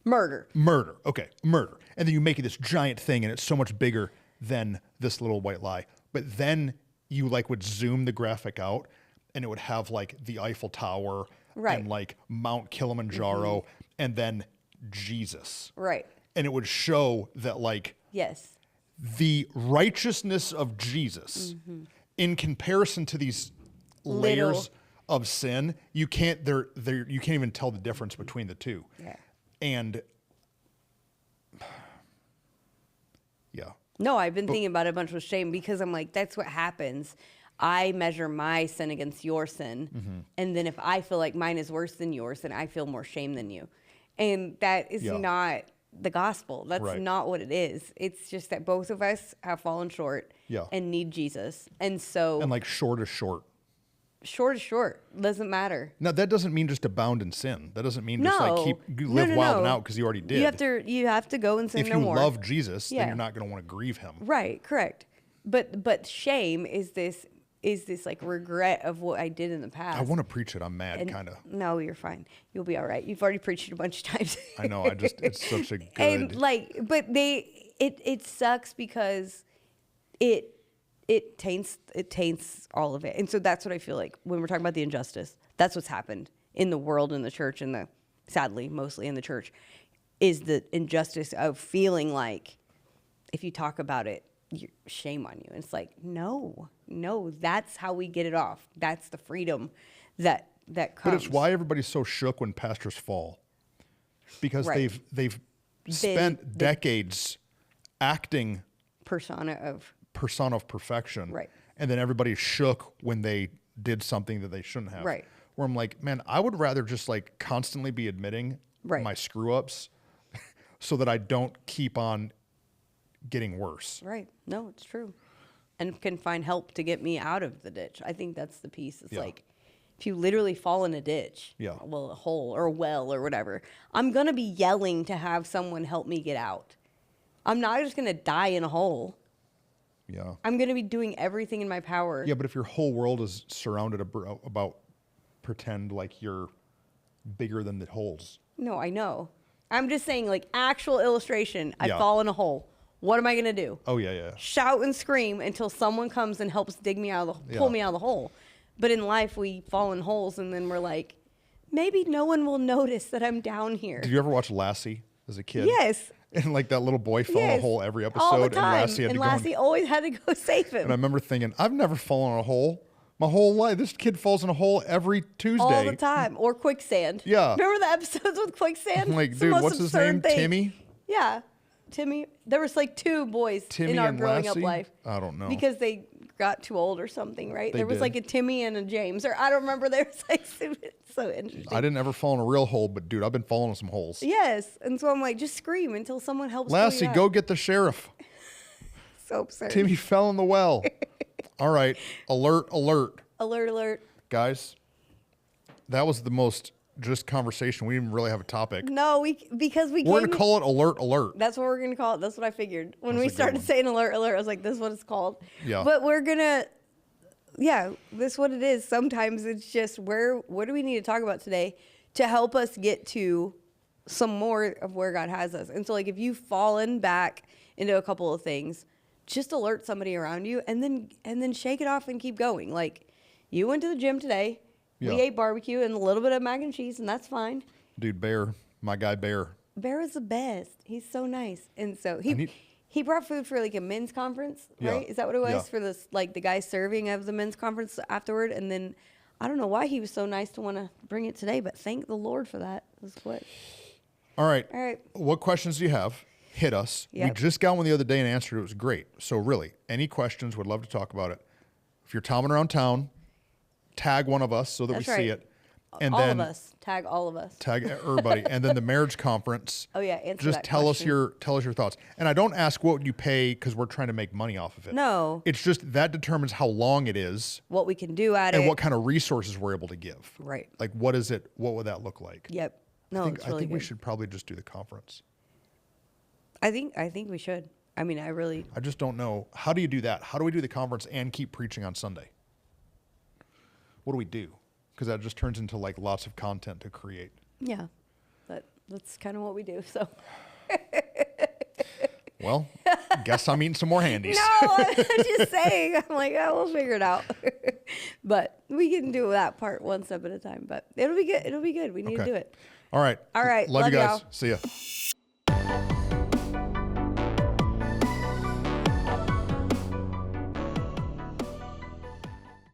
S2: murder.
S1: murder. Okay, murder, and then you make it this giant thing, and it's so much bigger than this little white lie. But then you like would zoom the graphic out, and it would have like the Eiffel Tower
S2: Right.
S1: and like Mount Kilimanjaro, and then Jesus,
S2: Right.
S1: and it would show that like
S2: Yes.
S1: the righteousness of Jesus in comparison to these layers of sin, you can't you can't even tell the difference between the two.
S2: Yeah.
S1: And yeah.
S2: No, I've been thinking about it a bunch with shame, because I'm like, that's what happens. I measure my sin against your sin. And then if I feel like mine is worse than yours, then I feel more shame than you. And that is
S1: Yeah.
S2: not the gospel. That's
S1: Right.
S2: not what it is. It's just that both of us have fallen short
S1: Yeah.
S2: and need Jesus. And so
S1: And like short is short.
S2: short is short. Doesn't matter.
S1: Now that doesn't mean just abound in sin. That doesn't mean just like live
S2: No,
S1: wild and
S2: no.
S1: out because you already did.
S2: You have to go and sin
S1: if
S2: no
S1: you
S2: more.
S1: love Jesus,
S2: Yeah.
S1: then you're not going to want to grieve him.
S2: Right, correct. But shame is this like regret of what I did in the past.
S1: I want to preach it. I'm mad,
S2: And-
S1: kind of.
S2: No, you're fine. You'll be all right. You've already preached it a bunch of times.
S1: I know. It's such a good.
S2: And like, but it sucks because it taints all of it. And so that's what I feel like when we're talking about the injustice. That's what's happened in the world, in the church, and sadly mostly in the church, is the injustice of feeling like if you talk about it, shame on you. And it's like, no, that's how we get it off. That's the freedom that comes.
S1: But it's why everybody's so shook when pastors fall, because
S2: Right.
S1: they've spent decades acting
S2: persona of
S1: perfection,
S2: Right.
S1: and then everybody's shook when they did something that they shouldn't have.
S2: Right.
S1: Where I'm like, man, I would rather just like constantly be admitting
S2: Right.
S1: my screw ups, so that I don't keep on getting worse.
S2: right. No, it's true, and can find help to get me out of the ditch. I think that's the piece. It's
S1: Yeah.
S2: like if you literally fall in a ditch,
S1: Yeah.
S2: well, a hole or a well or whatever, I'm gonna be yelling to have someone help me get out. I'm not just gonna die in a hole.
S1: Yeah.
S2: I'm gonna be doing everything in my power.
S1: Yeah, but if your whole world is surrounded about pretend like you're bigger than the holes.
S2: No, I know. I'm just saying, like, actual illustration. I
S1: Yeah.
S2: fall in a hole. What am I gonna do?
S1: Oh yeah.
S2: Shout and scream until someone comes and helps dig me out of the pull
S1: Yeah.
S2: me out of the hole. But in life, we fall in holes, and then we're like, maybe no one will notice that I'm down here.
S1: Did you ever watch Lassie as a kid?
S2: Yes.
S1: And like that little boy fell in a
S2: Yes.
S1: hole every episode,
S2: All the
S1: and
S2: time.
S1: Lassie had to go.
S2: Lassie always had to go save him.
S1: And I remember thinking, I've never fallen in a hole my whole life. This kid falls in a hole every Tuesday.
S2: all the time. Or quicksand.
S1: Yeah.
S2: Remember the episodes with quicksand?
S1: Like,
S2: It's the
S1: dude,
S2: most
S1: what's his
S2: absurd
S1: name?
S2: thing.
S1: Timmy?
S2: Yeah. Timmy. There was like two boys
S1: Timmy
S2: in our
S1: and
S2: growing up
S1: Lassie?
S2: life.
S1: I don't know.
S2: Because they got too old or something, right?
S1: They
S2: There was
S1: did.
S2: like a Timmy and a James, or I don't remember. There was like so interesting.
S1: I didn't ever fall in a real hole, but dude, I've been falling in some holes.
S2: Yes, and so I'm like, just scream until someone helps. pull
S1: Lassie,
S2: you out.
S1: go get the sheriff.
S2: So absurd.
S1: Timmy fell in the well. All right. Alert, alert.
S2: Alert! Alert!
S1: Guys, that was the most just conversation. We didn't really have a topic.
S2: No, because we
S1: We're
S2: came
S1: going to call it alert, alert.
S2: That's what we're gonna call it. That's what I figured when
S1: That's
S2: we
S1: a good
S2: started
S1: one.
S2: saying alert! Alert! I was like, this is what it's called.
S1: Yeah.
S2: But we're gonna, yeah, this is what it is. Sometimes it's just what do we need to talk about today to help us get to some more of where God has us. And so, like, if you've fallen back into a couple of things, just alert somebody around you, and then shake it off and keep going. Like, you went to the gym today.
S1: Yeah.
S2: We ate barbecue and a little bit of mac and cheese, and that's fine.
S1: Dude, Bear, my guy Bear.
S2: Bear is the best. He's so nice, and so
S1: need-
S2: he brought food for like a men's conference,
S1: Yeah.
S2: right? Is that what it was
S1: Yeah.
S2: for this? Like the guy serving of the men's conference afterward, and then I don't know why he was so nice to want to bring it today, but thank the Lord for that. That's what.
S1: All right.
S2: All right.
S1: What questions do you have? Hit us. We
S2: Yep.
S1: just got one the other day and answered it. It was great. So really, any questions, would love to talk about it. If you're tomming around town, tag one of us so that
S2: That's
S1: we
S2: right.
S1: see it. And
S2: all
S1: then
S2: of us tag all of us.
S1: tag everybody. And then the marriage conference.
S2: Oh, yeah, answer
S1: Just
S2: that
S1: tell
S2: question.
S1: us your thoughts. And I don't ask what you pay because we're trying to make money off of it.
S2: No.
S1: It's just that determines how long it is
S2: What we can do at
S1: and
S2: it.
S1: what kind of resources we're able to give.
S2: Right.
S1: Like what is it? What would that look like?
S2: Yep. No,
S1: I think,
S2: it's really
S1: I think we
S2: good.
S1: should probably just do the conference.
S2: I think we should. I mean, I really.
S1: I just don't know. How do you do that? How do we do the conference and keep preaching on Sunday? What do we do? Because that just turns into like lots of content to create.
S2: Yeah. That's kind of what we do. So.
S1: Well, guess I'm eating some more handies.
S2: No, I'm just saying. I'm like, oh, we'll figure it out. But we can do that part one step at a time. But it'll be good. It'll be good. We need to
S1: Okay.
S2: do it.
S1: All right.
S2: All right.
S1: Love you
S2: Love
S1: guys.
S2: y'all.
S1: See ya.